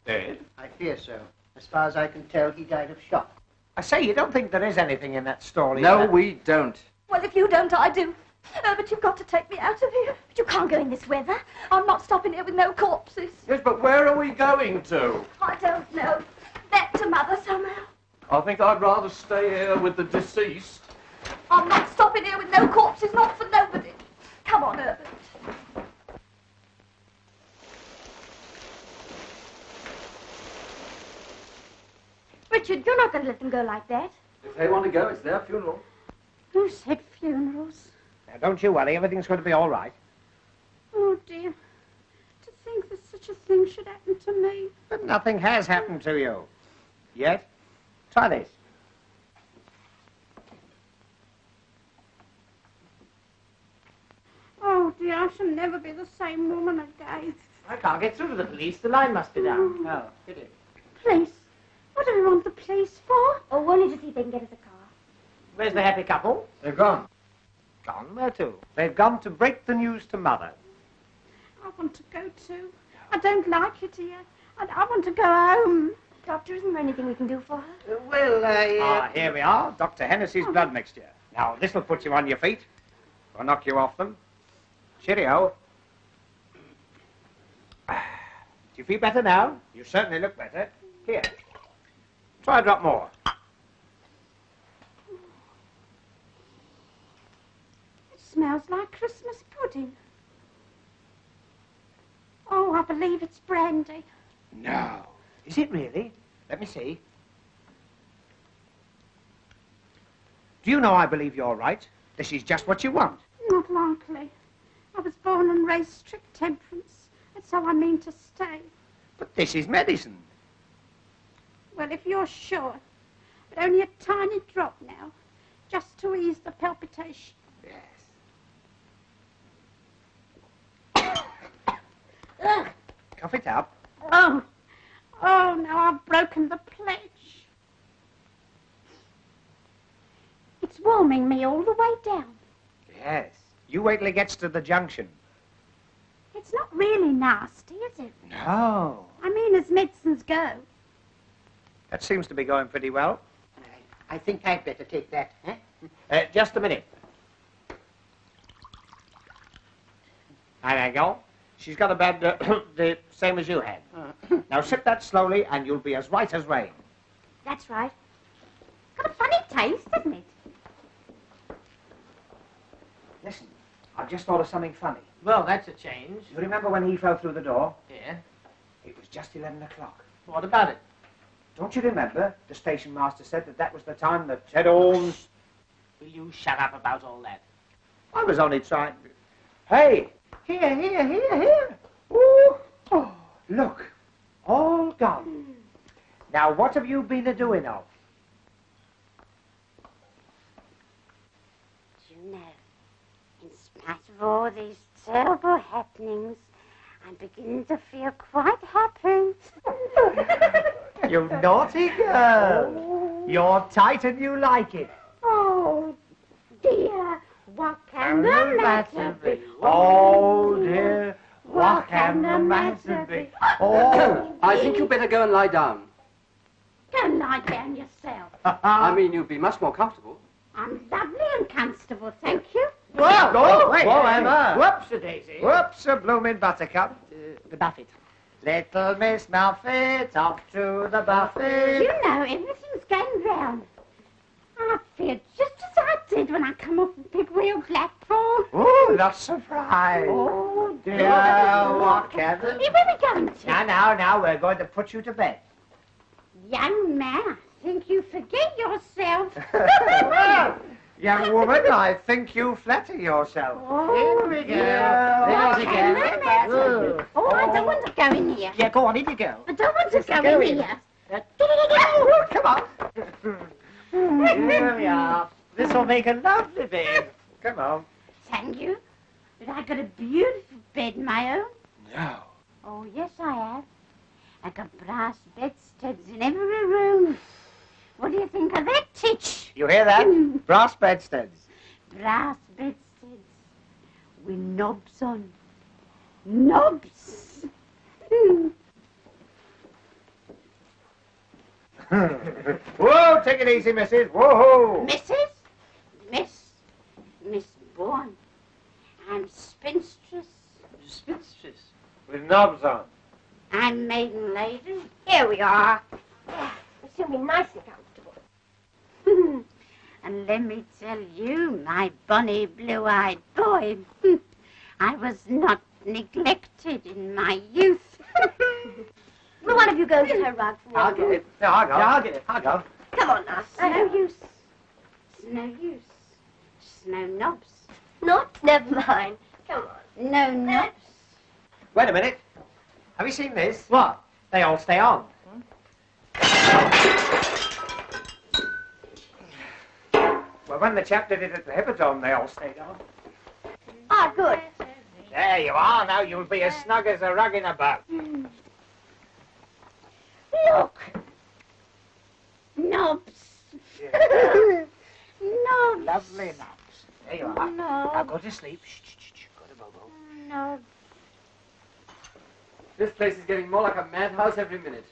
Dead? I fear so. As far as I can tell, he died of shock. I say, you don't think there is anything in that story? No, we don't. Well, if you don't, I do. But you've got to take me out of here. But you can't go in this weather. I'm not stopping here with no corpses. Yes, but where are we going to? I don't know. Back to Mother somehow. I think I'd rather stay here with the deceased. I'm not stopping here with no corpses, not for nobody. Come on, Herbert. Richard, you're not going to let them go like that. If they want to go, it's their funeral. Who said funerals? Now, don't you worry. Everything's going to be all right. Oh, dear. To think that such a thing should happen to me. But nothing has happened to you. Yet. Try this. Oh, dear, I shall never be the same woman again. I can't get through to the police. The line must be down. Oh. Pity. Police? What do we want the police for? Oh, only to see if they can get us a car. Where's the happy couple? They've gone. Gone? Where to? They've gone to break the news to Mother. I want to go too. I don't like it here. I want to go home. Doctor, isn't there anything we can do for her? Ah, here we are. Dr. Hennessy's blood mixture. Now, this'll put you on your feet. Or knock you off them. Cheerio. Do you feel better now? You certainly look better. Here. Try a drop more. It smells like Christmas pudding. Oh, I believe it's brandy. No. Is it really? Let me see. Do you know I believe you're right? This is just what you want. Not likely. I was born and raised strict temperance. That's how I mean to stay. But this is medicine. Well, if you're sure. But only a tiny drop now. Just to ease the palpitation. Yes. Ugh. Cough it up. Oh. Oh, now I've broken the pledge. It's warming me all the way down. Yes. You wait till it gets to the junction. It's not really nasty, is it? No. I mean, as medicines go. That seems to be going pretty well. I think I'd better take that, eh? Just a minute. There you go. She's got a bad, the same as you had. Now sip that slowly and you'll be as right as rain. That's right. Got a funny taste, doesn't it? Listen, I've just thought of something funny. Well, that's a change. You remember when he fell through the door? Yeah. It was just 11 o'clock. What about it? Don't you remember the station master said that was the time that Ted Orms... Will you shut up about all that? I was only trying... Hey! Here! Ooh! Oh, look, all gone. Now, what have you been a-doing of? you know, in spite of all these terrible happenings, I'm beginning to feel quite happy. You naughty girl. You're tight and you like it. Oh, dear, what can the matter be? Oh, dear, what can the matter be? Oh, I think you'd better go and lie down. Go and lie down yourself. I mean, you'd be much more comfortable. I'm lovely and comfortable, thank you. Whoa, wait, Emma. Whoops-a-daisy. Whoops-a-bloomin' buttercup. The buffet. Little Miss Muffet, off to the buffet. You know, everything's going round. I feel just as I did when I come off the big wheel platform. Oh, not surprised. Oh, dear. What can the... Where are we going to? Now, we're going to put you to bed. Young man, I think you forget yourself. Young woman, I think you flatter yourself. Oh, Here we go. What There's can again. the matter be? Oh, I don't want to go in here. Yeah, go on, in you go. I don't want to go in here. Come on. Here we are. This will make a lovely bed. Come on. Thank you. But I got a beautiful bed of my own. No. Oh, yes, I have. I got brass bedsteads in every room. What do you think of that, Titch? You hear that? Brass bedsteads. Brass bedsteads with knobs on. Knobs. Whoa, take it easy, missus. Whoa. Mrs. Miss Bourne. I'm spinstress. Spinstress. With knobs on. I'm maiden lady. Here we are. It's going to be nice and comfortable. And let me tell you, my bonny blue-eyed boy, I was not neglected in my youth. Will one of you go get her rug for I'll get it. No, I'll go. Yeah, I'll get it. I'll go. Come on now. It's no use. It's no use. It's no knobs. Not? Never mind. Come on. No knobs. Wait a minute. Have you seen this? What? They all stay on. Well, when the chap did it at the Hippodrome, they all stayed on. Ah, good. There you are. Now you'll be as snug as a rug in a boat. Look. Knobs. Knobs. Lovely knobs. There you are. No. Now go to sleep. Shh, shh, shh, shh. Go to Bobo. Knobs. This place is getting more like a madhouse every minute.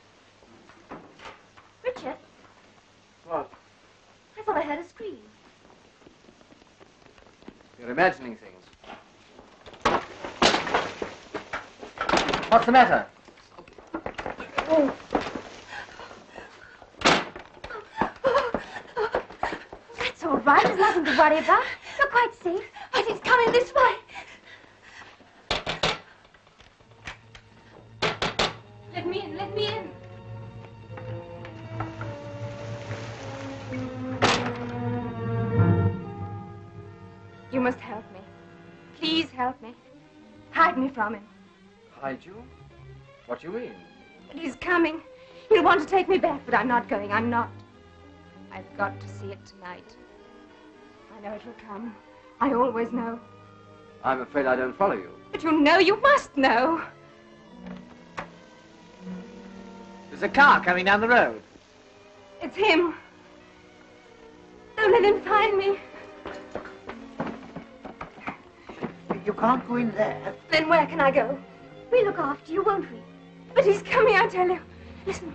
Richard, What? I thought I heard a scream. You're imagining things. What's the matter? That's all right. There's nothing to worry about. You're quite safe. But it's coming this way. Let me in. Let me in. You must help me. Please help me. Hide me from him. Hide you? What do you mean? He's coming. He'll want to take me back, but I'm not going. I'm not. I've got to see it tonight. I know it'll come. I always know. I'm afraid I don't follow you. But you know, you must know. There's a car coming down the road. It's him. Don't let him find me. You can't go in there. Then where can I go? We'll look after you, won't we? But he's coming, I tell you. Listen.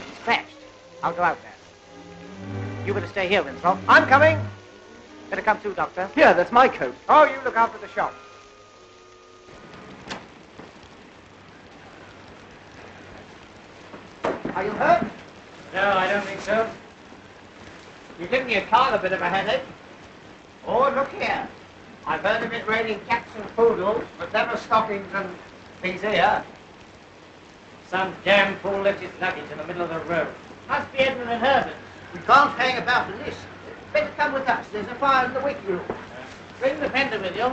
It's crashed. I'll go out there. You better stay here, Winthrop. I'm coming. Better come too, Doctor. Here, that's my coat. Oh, you look after the shop. Are you hurt? No, I don't think so. You're giving your car a bit of a headache. Oh, look here. I've heard of it raining cats and poodles, but never stockings and things here. Some damn fool left his luggage in the middle of the road. Must be Edmund and Herbert. We can't hang about and listen. Better come with us. There's a fire in the waiting room. Bring the fender with you.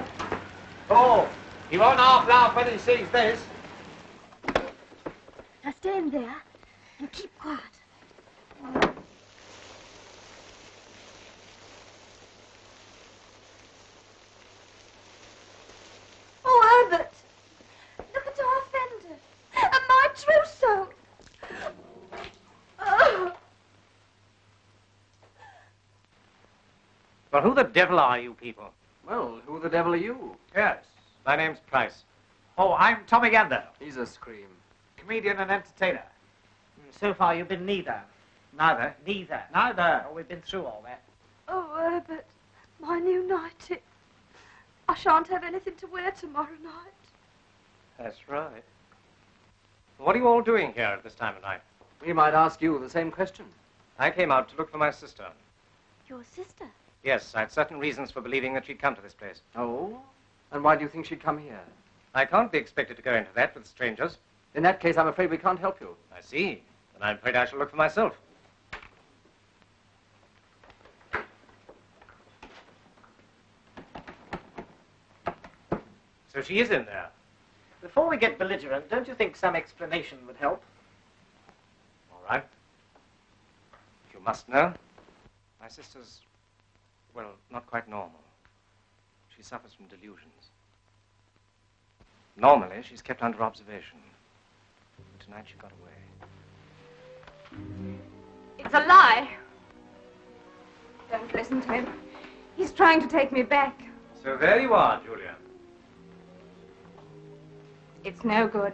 Oh, he won't half laugh when he sees this. A stay in there and keep quiet. Oh, Albert! Look at our fender. And my trousseau. Oh. Well, who the devil are you people? Well, who the devil are you? Yes, my name's Price. Oh, I'm Tommy Gander, He's a scream. comedian and entertainer. So far, you've been neither. Neither. Neither. Neither. Oh, we've been through all that. Oh, Albert, my new nightie. I shan't have anything to wear tomorrow night. That's right. What are you all doing here at this time of night? We might ask you the same question. I came out to look for my sister. Your sister? Yes, I had certain reasons for believing that she'd come to this place. Oh? And why do you think she'd come here? I can't be expected to go into that with strangers. In that case, I'm afraid we can't help you. I see. Then I'm afraid I shall look for myself. So she is in there. Before we get belligerent, don't you think some explanation would help? All right. If you must know, my sister's, well, not quite normal. She suffers from delusions. Normally, she's kept under observation. Tonight, she got away. It's a lie. Don't listen to him. He's trying to take me back. So there you are, Julia. It's no good.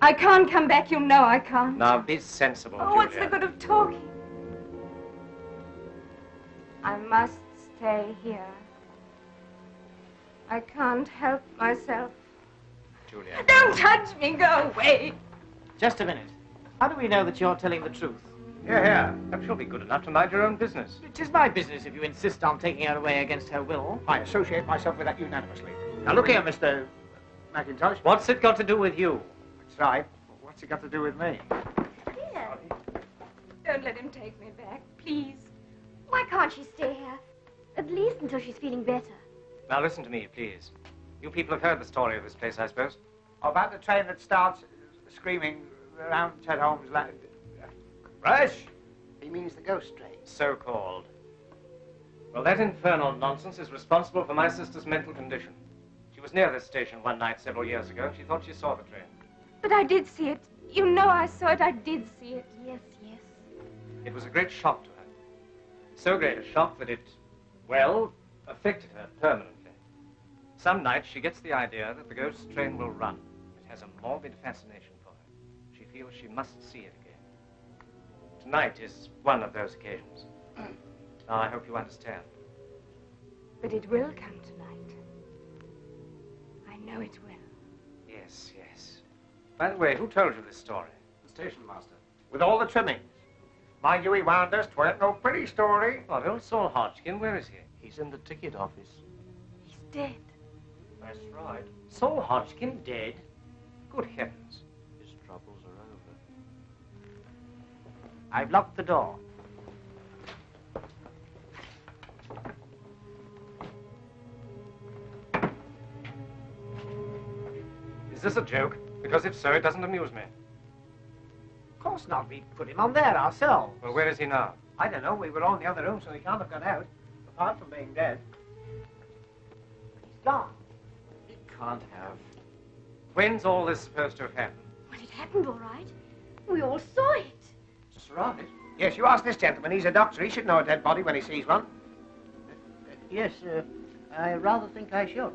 I can't come back, you know I can't. Now, be sensible, Oh, Julia. what's the good of talking? I must stay here. I can't help myself. Julia. Don't touch me, go away. Just a minute. How do we know that you're telling the truth? Here, here. Perhaps you'll be good enough to mind your own business. It is my business if you insist on taking her away against her will. I associate myself with that unanimously. Now look here, Mr. Mackintosh. What's it got to do with you? That's right. What's it got to do with me? Here. Don't let him take me back, please. Why can't she stay here? At least until she's feeling better. Now, listen to me, please. You people have heard the story of this place, I suppose? About the train that starts screaming around Ted Holmes' land. Rush? He means the ghost train. So-called. Well, that infernal nonsense is responsible for my sister's mental condition. She was near this station one night several years ago, and she thought she saw the train. But I did see it. You know I saw it. I did see it. Yes, yes. It was a great shock to her. So great a shock that it, well, affected her permanently. Some nights she gets the idea that the ghost train will run. It has a morbid fascination for her. She feels she must see it again. Tonight is one of those occasions. Now, I hope you understand. But it will come tonight. I know it will. Yes, yes. By the way, who told you this story? The station master. With all the trimmings. Mind you, he warned us, 'twere no pretty story. What, old Saul Hodgkin? Where is he? He's in the ticket office. He's dead. That's right. Saul Hodgkin dead? Good heavens. His troubles are over. I've locked the door. Is this a joke? Because if so, it doesn't amuse me. Of course not. We put him on there ourselves. Well, where is he now? I don't know. We were all in the other room, so he can't have gone out. Apart from being dead. He's gone. He can't have. When's all this supposed to have happened? Well, it happened all right. We all saw it. That's right. Yes, you ask this gentleman. He's a doctor. He should know a dead body when he sees one. Yes, I rather think I should.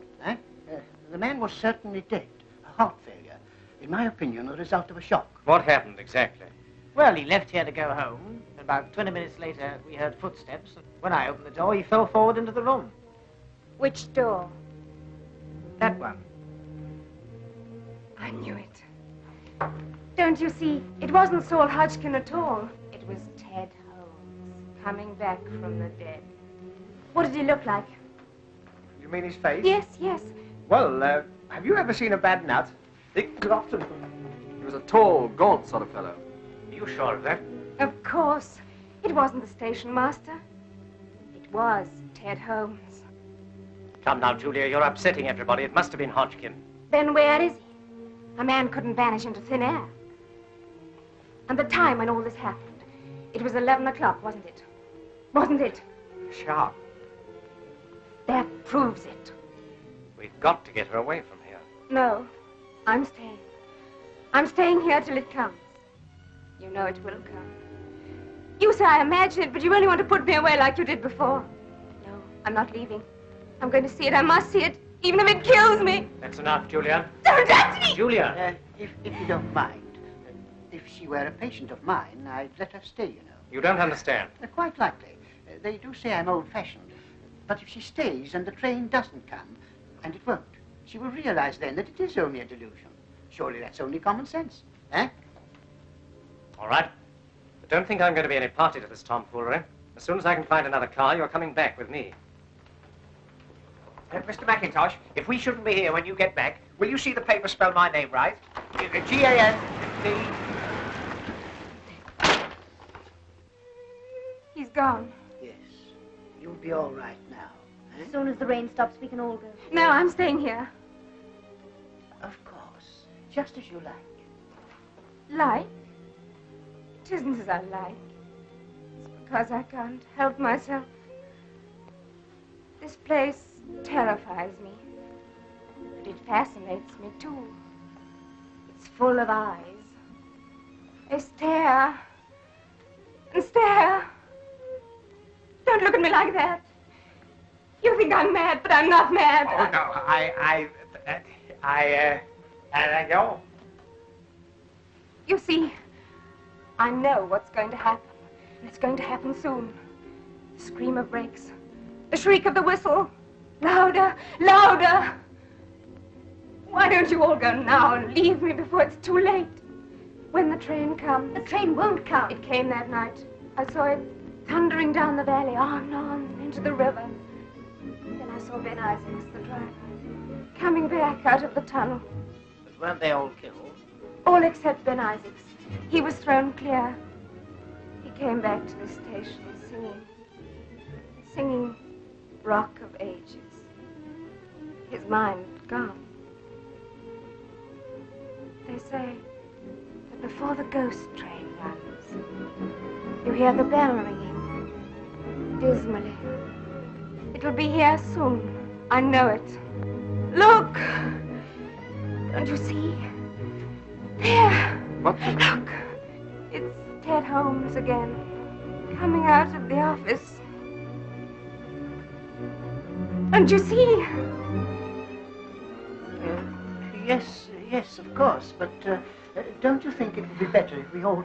The man was certainly dead. A heart failure. In my opinion, the result of a shock. What happened exactly? Well, he left here to go home. And about 20 minutes later, we heard footsteps. And when I opened the door, he fell forward into the room. Which door? That one. I knew it. Don't you see? It wasn't Saul Hodgkin at all. It was Ted Holmes, coming back from the dead. What did he look like? You mean his face? Yes, yes. Well, have you ever seen a bad nut? Thick, cloth, and... He was a tall, gaunt sort of fellow. Are you sure of that? Of course. It wasn't the station master. It was Ted Holmes. Come now, Julia, you're upsetting everybody. It must have been Hodgkin. Then where is he? A man couldn't vanish into thin air. And the time when all this happened. It was 11 o'clock, wasn't it? Wasn't it? Sharp. That proves it. We've got to get her away from here. No, I'm staying. I'm staying here till it comes. You know it will come. You say I imagine it, but you only want to put me away like you did before. No, I'm not leaving. I'm going to see it. I must see it, even if it kills me. That's enough, Julia. Don't touch me! Julia! If you don't mind, if she were a patient of mine, I'd let her stay, you know. You don't understand. Quite likely. They do say I'm old-fashioned. But if she stays and the train doesn't come, and it won't, she will realize then that it is only a delusion. Surely that's only common sense, eh? All right. But don't think I'm going to be any party to this tomfoolery. As soon as I can find another car, you're coming back with me. Mr. McIntosh, if we shouldn't be here when you get back, will you see the paper spell my name right? G-A-N-D... He's gone. Yes. You'll be all right now. As soon as the rain stops, we can all go. No, I'm staying here. Of course. Just as you like. Like? It isn't as I like. It's because I can't help myself. This place terrifies me. But it fascinates me, too. It's full of eyes. They stare and stare. Don't look at me like that. You think I'm mad, but I'm not mad. Oh, no, I go. You see, I know what's going to happen, and it's going to happen soon. The scream of brakes, the shriek of the whistle, louder, louder. Why don't you all go now and leave me before it's too late? When the train comes. The train won't come. It came that night. I saw it thundering down the valley, on, into the river. Then I saw Ben Isaacs, the driver, coming back out of the tunnel. But weren't they all killed? All except Ben Isaacs. He was thrown clear. He came back to the station singing Rock of Ages. His mind gone. They say that before the ghost train runs, you hear the bell ringing dismally. It'll be here soon. I know it. Look! Don't you see? There! What? Look! It's Ted Holmes again, coming out of the office. Don't you see? Yes, of course, but don't you think it would be better if we all...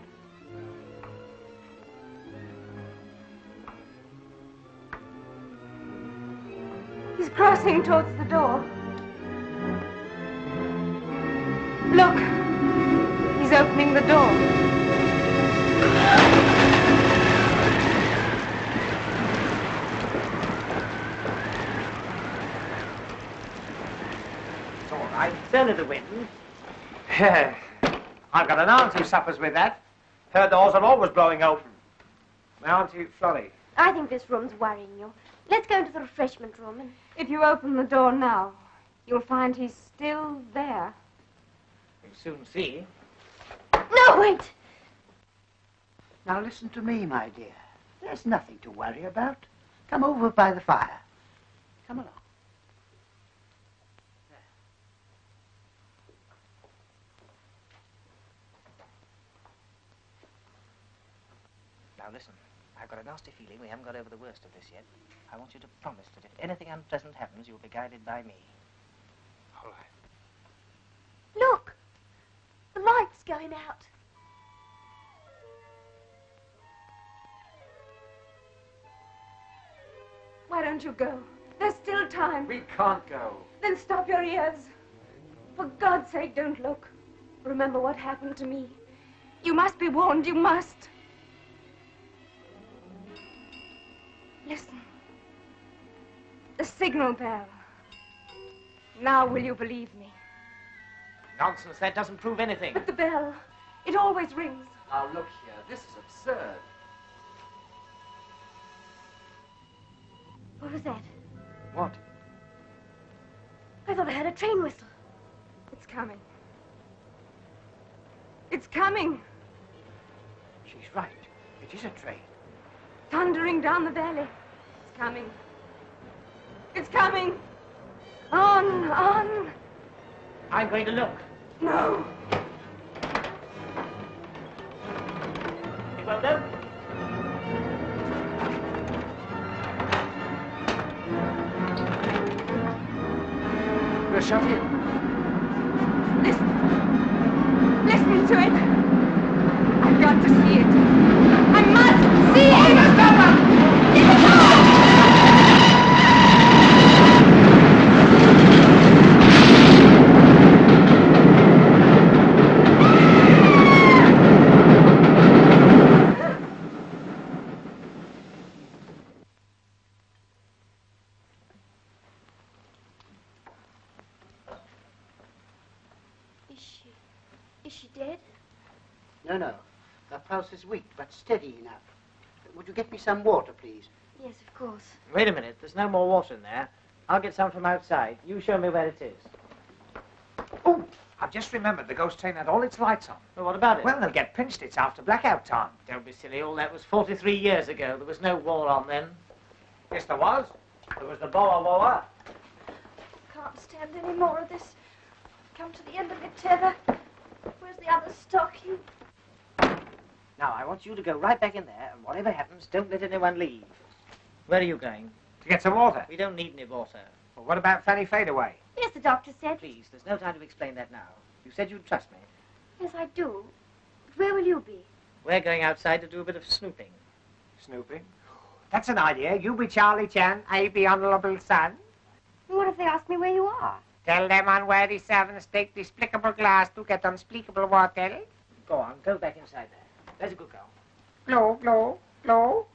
He's crossing towards the door. Look! He's opening the door. It's all right. It's only the wind. I've got an aunt who suffers with that. Her doors are always blowing open. My auntie Florrie. I think this room's worrying you. Let's go into the refreshment room and... If you open the door now, you'll find he's still there. We'll soon see. No, wait! Now listen to me, my dear. There's nothing to worry about. Come over by the fire. Come along. Now listen, I've got a nasty feeling we haven't got over the worst of this yet. I want you to promise that if anything unpleasant happens, you'll be guided by me. All right. Look! The light's going out. Why don't you go? There's still time. We can't go. Then stop your ears. For God's sake, don't look. Remember what happened to me. You must be warned, you must. Listen. The signal bell. Now will you believe me? Nonsense, that doesn't prove anything. But the bell, it always rings. Now look here, this is absurd. What was that? What? I thought I heard a train whistle. It's coming. It's coming. She's right. It is a train. Thundering down the valley. It's coming. It's coming. On, on. I'm going to look. No. You won't know? We're shut in. Listen to it. I've got to see it. I must see it. Is she dead? No. Her pulse is weak, but steady enough. Would you get me some water, please? Yes, of course. Wait a minute. There's no more water in there. I'll get some from outside. You show me where it is. Oh, I've just remembered the ghost train had all its lights on. Well, what about it? Well, they'll get pinched. It's after blackout time. Don't be silly. All that was 43 years ago. There was no war on then. Yes, there was. There was the Boer War. Can't stand any more of this. Come to the end of your tether. Where's the other stocking? Now, I want you to go right back in there, and whatever happens, don't let anyone leave. Where are you going? To get some water. We don't need any water. Well, what about Fanny Fadeaway? Yes, the doctor said. Please, there's no time to explain that now. You said you'd trust me. Yes, I do. But where will you be? We're going outside to do a bit of snooping. Snooping? That's an idea. You be Charlie Chan, I be Honourable Son. What if they ask me where you are? Tell them on where the servants take despicable glass to get unspeakable water. Go on, go back inside there. There's a good girl. Glow, glow, glow.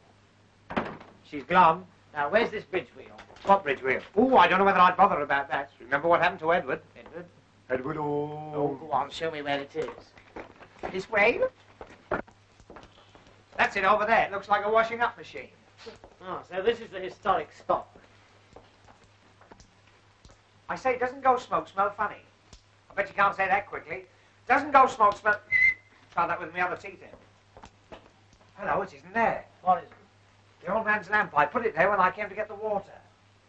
She's glum. Now, where's this bridge wheel? What bridge wheel? Oh, I don't know whether I'd bother about that. Remember what happened to Edward? Edward, Oh, go on, show me where it is. This way? That's it over there. It looks like a washing up machine. Oh, so this is the historic stop. I say, doesn't go smoke smell funny? I bet you can't say that quickly. Doesn't go smoke smell... Try that with my other teeth in. Hello, it isn't there. What is it? The old man's lamp. I put it there when I came to get the water.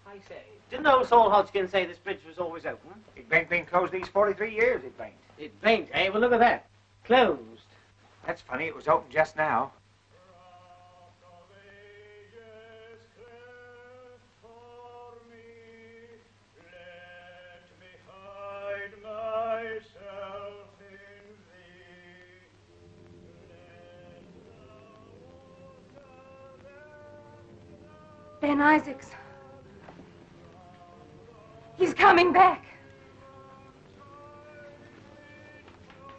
I say, didn't old Saul Hodgkin say this bridge was always open? It ain't been closed these 43 years, it ain't. It ain't, eh? Well, look at that. Closed. That's funny, it was open just now. Ben Isaacs. He's coming back.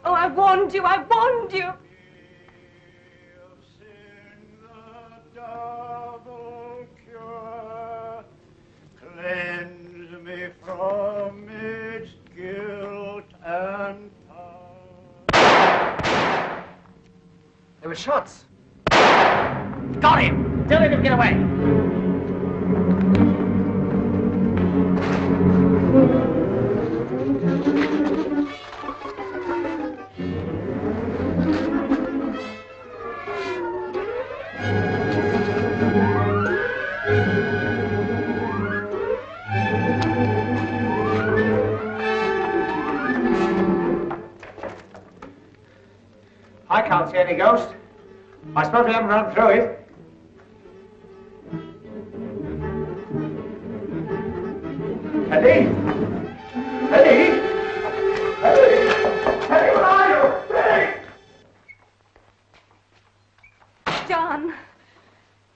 Oh, I warned you, I warned you. Cleanse me from its guilt and power. There were shots. Got him! Tell him to get away. I can't see any ghost. I suppose we haven't run through it. Eddie! Eddie! Eddie! Eddie, where are you? Eddie! John,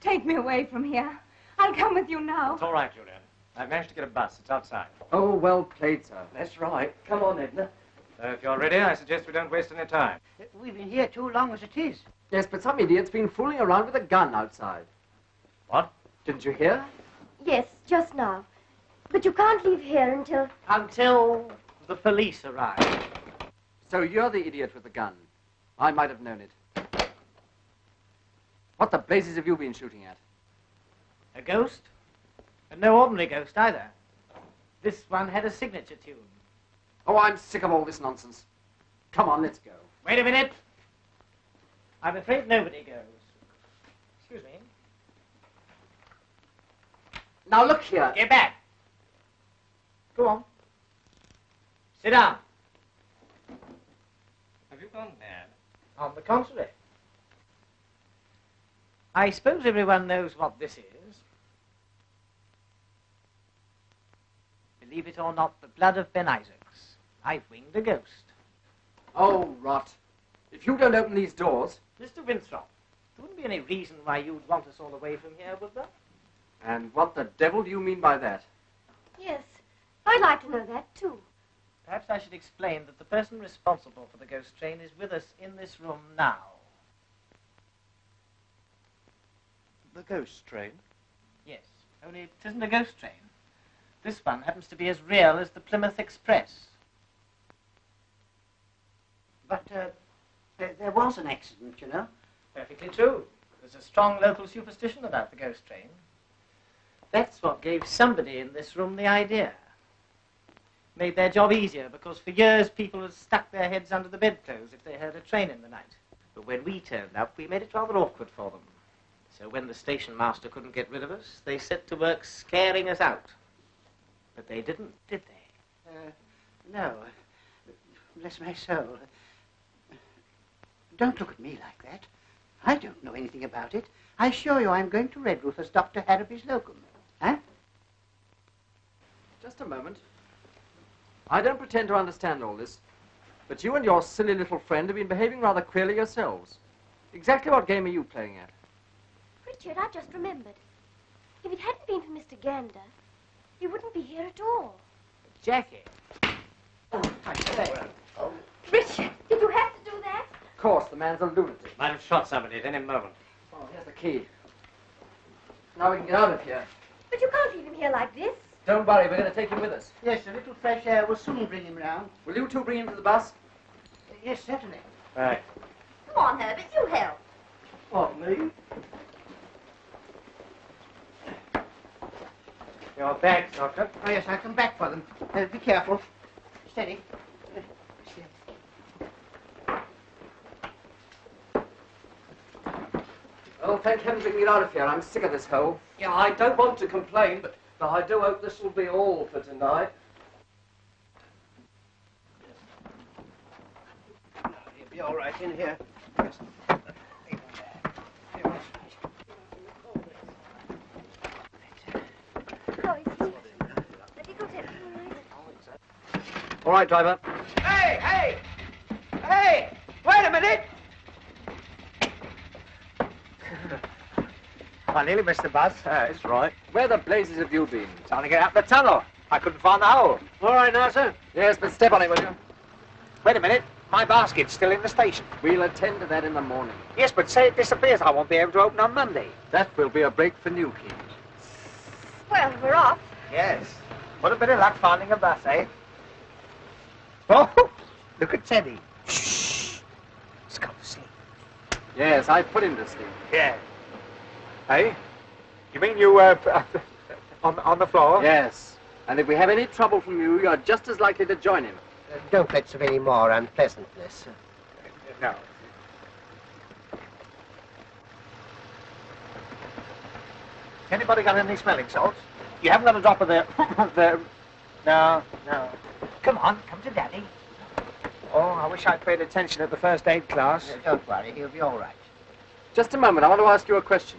take me away from here. I'll come with you now. It's all right, Julian. I've managed to get a bus. It's outside. Oh, well played, sir. That's right. Come on, Edna. If you're ready, I suggest we don't waste any time. We've been here too long as it is. Yes, but some idiot's been fooling around with a gun outside. What? Didn't you hear? Yes, just now. But you can't leave here until... Until the police arrive. So you're the idiot with the gun. I might have known it. What the blazes have you been shooting at? A ghost? And no ordinary ghost either. This one had a signature tune. Oh, I'm sick of all this nonsense. Come on, let's go. Wait a minute. I'm afraid nobody goes. Excuse me. Now look here. Get back. Go on. Sit down. Have you gone mad? On the contrary. I suppose everyone knows what this is. Believe it or not, the blood of Ben Isaacs. I've winged a ghost. Oh, rot. If you don't open these doors... Mr. Winthrop, there wouldn't be any reason why you'd want us all away from here, would there? And what the devil do you mean by that? Yes, I'd like to know that too. Perhaps I should explain that the person responsible for the ghost train is with us in this room now. The ghost train? Yes, only it isn't a ghost train. This one happens to be as real as the Plymouth Express. But there was an accident, you know. Perfectly true. There's a strong local superstition about the ghost train. That's what gave somebody in this room the idea. Made their job easier, because for years people had stuck their heads under the bedclothes if they heard a train in the night. But when we turned up, we made it rather awkward for them. So when the station master couldn't get rid of us, they set to work scaring us out. But they didn't, did they? No. Bless my soul. Don't look at me like that. I don't know anything about it. I assure you I'm going to Redruth as Dr. Harrowby's locum. Huh? Just a moment. I don't pretend to understand all this, but you and your silly little friend have been behaving rather queerly yourselves. Exactly what game are you playing at? Richard, I just remembered. If it hadn't been for Mr. Gander, he wouldn't be here at all. Jackie. Richard, did you have to do that? Of course, the man's a lunatic. Might have shot somebody at any moment. Oh, here's the key. Now we can get out of here. But you can't leave him here like this. Don't worry, we're going to take him with us. Yes, a little fresh air will soon bring him round. Will you two bring him to the bus? Yes, certainly. Right. Come on, Herbert, you help. What, me? Your bags, Doctor. Oh, yes, I'll come back for them. Be careful. Steady. Oh, thank heavens we can get out of here. I'm sick of this hole. Yeah, I don't want to complain, but I do hope this will be all for tonight. You'll be all right in here. Just All right, driver. Hey, hey! Hey! Wait a minute! I nearly missed the bus. It's right. Where the blazes have you been? Trying to get up the tunnel. I couldn't find the hole. All right now, sir. Yes, but step on it, will you? Wait a minute. My basket's still in the station. We'll attend to that in the morning. Yes, but say it disappears. I won't be able to open on Monday. That will be a break for Newquay. Well, we're off. Yes. What a bit of luck finding a bus, eh? Oh, look at Teddy. Shh. He's gone to sleep. Yes, I put him to sleep. Yeah. Hey? You mean you, on the floor? Yes. And if we have any trouble from you, you're just as likely to join him. don't let's have any more unpleasantness. No. Anybody got any smelling salts? You haven't got a drop of the... No. Come on, come to Daddy. Oh, I wish I'd paid attention at the first aid class. Don't worry, he'll be all right. Just a moment, I want to ask you a question.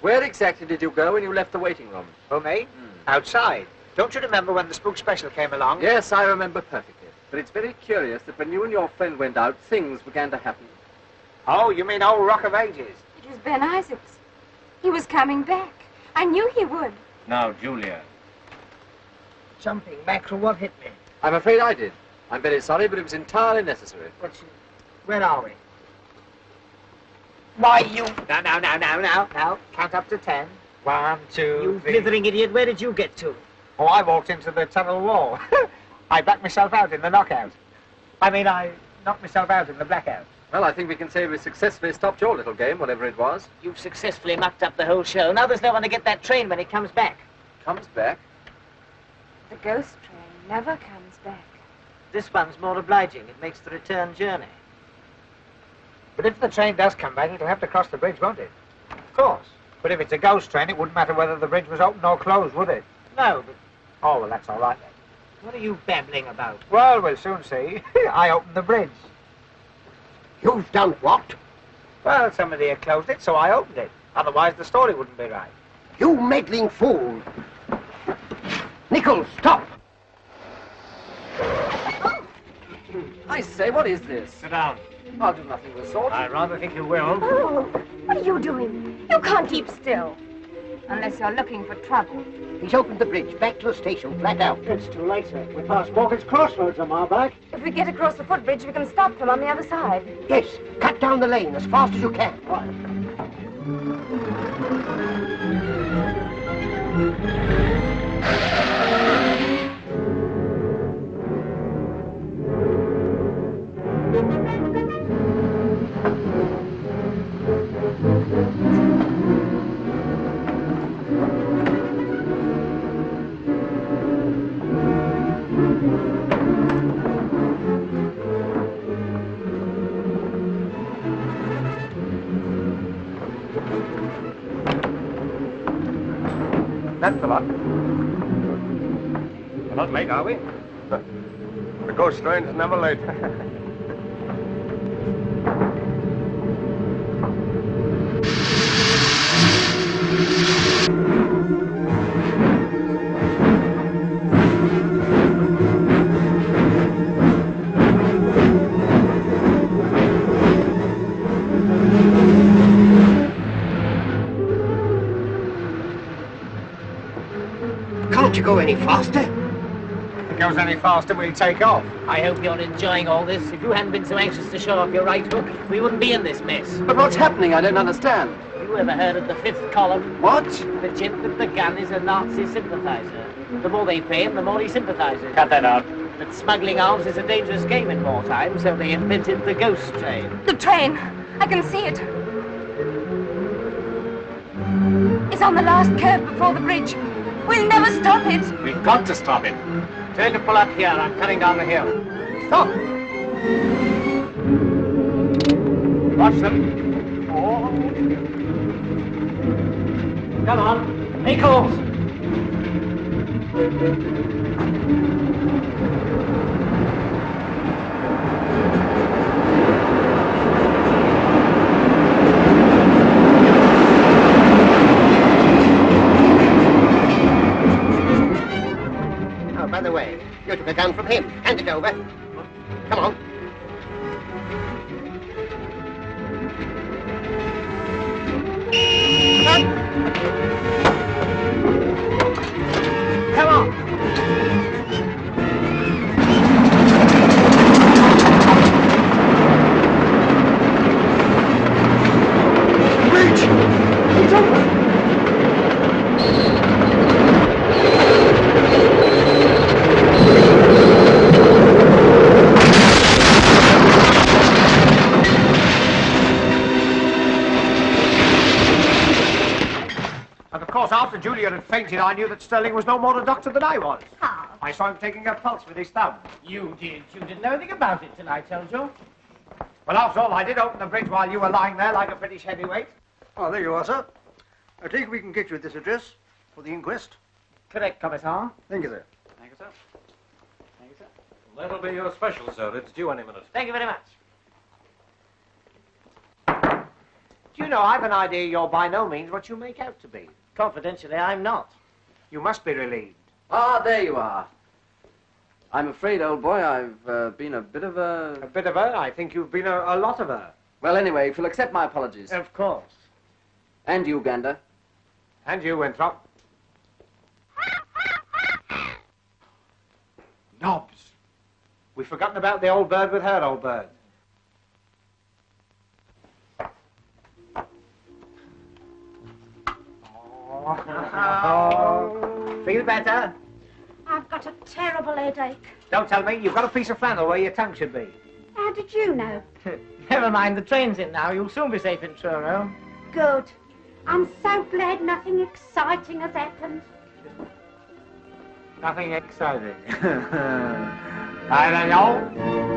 Where exactly did you go when you left the waiting room? Oh, me? Outside. Don't you remember when the spook special came along? Yes, I remember perfectly. But it's very curious that when you and your friend went out, things began to happen. Oh, you mean old Rock of Ages? It was Ben Isaacs. He was coming back. I knew he would. Now, Julia. Jumping mackerel, what hit me? I'm afraid I did. I'm very sorry, but it was entirely necessary. Where are we? Why, you... Now. Count up to 10. 1, 2, You 3... blithering idiot, where did you get to? Oh, I walked into the tunnel wall. I backed myself out in the knockout. I knocked myself out in the blackout. Well, I think we can say we successfully stopped your little game, whatever it was. You've successfully mucked up the whole show. Now there's no one to get that train when it comes back. Comes back? The ghost train never comes back. This one's more obliging. It makes the return journey. But if the train does come back, it'll have to cross the bridge, won't it? Of course. But if it's a ghost train, it wouldn't matter whether the bridge was open or closed, would it? No, but... Oh, well, that's all right then. What are you babbling about? Well, we'll soon see. I opened the bridge. You've done what? Well, somebody had closed it, so I opened it. Otherwise, the story wouldn't be right. You meddling fool. Nichols, stop. I say, what is this? Sit down. I'll do nothing of the sort. I rather think you will. Oh, what are you doing? You can't keep still. Unless you're looking for trouble. He's opened the bridge back to the station, flat out. It's too late, sir. We're past Morgan's Crossroads a mile back. If we get across the footbridge, we can stop them on the other side. Yes, cut down the lane as fast as you can. That's a lot. We're not late, are we? The ghost train's never late. Can't you go any faster? If it goes any faster, we'll take off. I hope you're enjoying all this. If you hadn't been so anxious to show off your right hook, we wouldn't be in this mess. But what's happening? I don't understand. You ever heard of the fifth column? What? The chimp with the gun is a Nazi sympathizer. The more they pay him, the more he sympathizes. Cut that out. That smuggling arms is a dangerous game in wartime, so they invented the ghost train. The train! I can see it. It's on the last curve before the bridge. We'll never stop it. We've got to stop it. Tell to pull up here. I'm cutting down the hill. Stop! Watch them. Oh. Come on. Nichols! Oh, by the way, you took a gun from him. Hand it over. Come on. Come on! Bridge! It's open! And of course, after Juliet had fainted, I knew that Sterling was no more a doctor than I was. How? I saw him taking her pulse with his thumb. You did. You didn't know anything about it till I told you. Well, after all, I did open the bridge while you were lying there like a British heavyweight. Oh, there you are, sir. I take it we can get you at this address for the inquest. Correct, Commissar. Thank you, sir. Thank you, sir. Thank you, sir. That'll be your special, sir. It's due any minute. Thank you very much. Do you know, I've an idea you're by no means what you make out to be. Confidentially, I'm not. You must be relieved. Ah, there you are. I'm afraid, old boy, I've been a bit of a... A bit of her? I think you've been a lot of her. Well, anyway, if you'll accept my apologies. Of course. And you, Gander. And you, Winthrop. Nobbs. We've forgotten about the old bird with her old bird. Oh. Feel better? I've got a terrible headache. Don't tell me. You've got a piece of flannel where your tongue should be. How did you know? Never mind, the train's in now. You'll soon be safe in Truro. Good. I'm so glad nothing exciting has happened. Nothing exciting. I don't know.